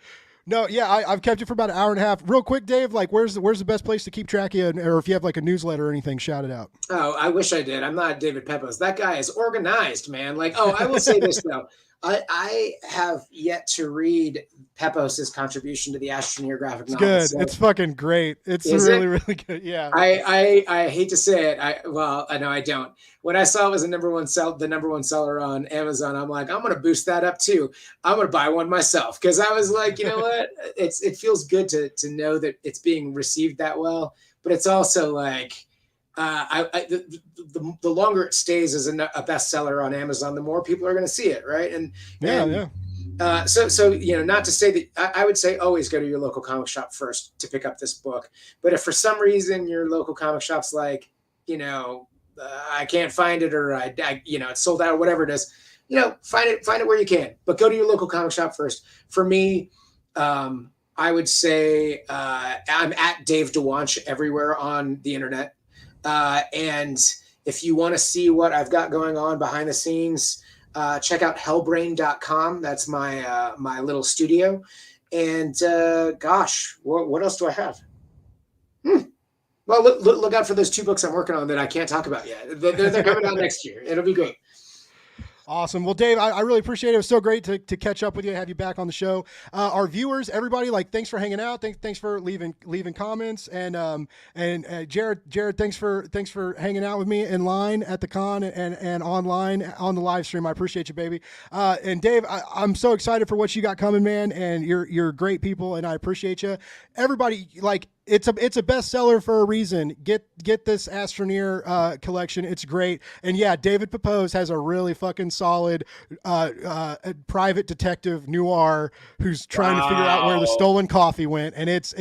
No, yeah, I've kept you for about an hour and a half. Real quick, Dave, like where's the best place to keep track of you, or if you have like a newsletter or anything, shout it out. Oh, I wish I did. I'm not David Pepos. That guy is organized, man. Like, I will say this though. I have yet to read Pepos's contribution to the Astroneer graphic novel. Good. So, it's fucking great. It's really good. Yeah. I hate to say it. I know I don't. When I saw it was the number one seller on Amazon, I'm like, I'm gonna boost that up too. I'm gonna buy one myself because I was like, you know what? It feels good to know that it's being received that well, but it's also like. The longer it stays as a bestseller on Amazon, the more people are going to see it, right? So not to say that I would say always go to your local comic shop first to pick up this book. But if for some reason your local comic shop's like, I can't find it, or it's sold out, or whatever it is, find it where you can. But go to your local comic shop first. For me, I would say I'm at Dave Dwonch everywhere on the internet. And if you want to see what I've got going on behind the scenes, check out hellbrain.com. That's my little studio. And gosh, what else do I have? Well, look out for those 2 books I'm working on that I can't talk about yet. They're coming out next year. It'll be great. Awesome. Well, Dave, I really appreciate it. It was so great to catch up with you, have you back on the show. Our viewers, everybody, like, thanks for hanging out. Thanks for leaving comments. And Jared, thanks for hanging out with me in line at the con and online on the live stream. I appreciate you, baby. And Dave, I'm so excited for what you got coming, man. And you're great people, and I appreciate you. Everybody, like, it's a bestseller for a reason. Get this Astroneer collection. It's great. And yeah, David Pepose has a really fucking solid private detective noir who's trying to figure out where the stolen coffee went. And it's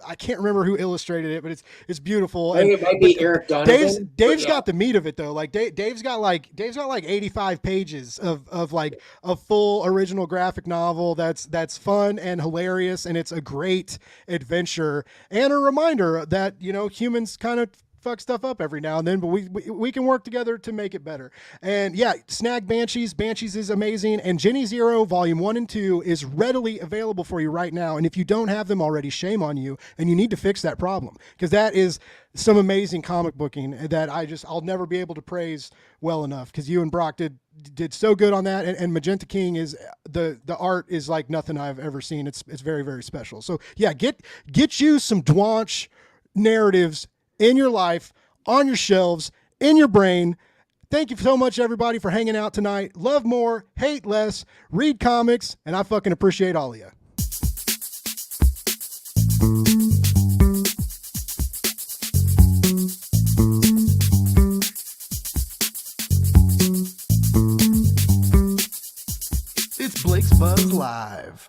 I can't remember who illustrated it, but it's beautiful. I think it might be Eric Donovan. Dave's got the meat of it though. Like Dave's got like 85 pages of like a full original graphic novel that's fun and hilarious, and it's a great adventure and a reminder that humans kind of fuck stuff up every now and then, but we can work together to make it better. And yeah, snag Banshees is amazing, and Jenny Zero volume 1 and 2 is readily available for you right now. And if you don't have them already, shame on you, and you need to fix that problem, because that is some amazing comic booking that I'll never be able to praise well enough, because you and Brock did so good on that, and Magenta King is the art is like nothing I've ever seen. It's very, very special. So yeah, get you some Dwonch narratives in your life, on your shelves, in your brain. Thank you so much, everybody, for hanging out tonight. Love more, hate less, read comics, and I fucking appreciate all of you. It's Blake's Buzz Live.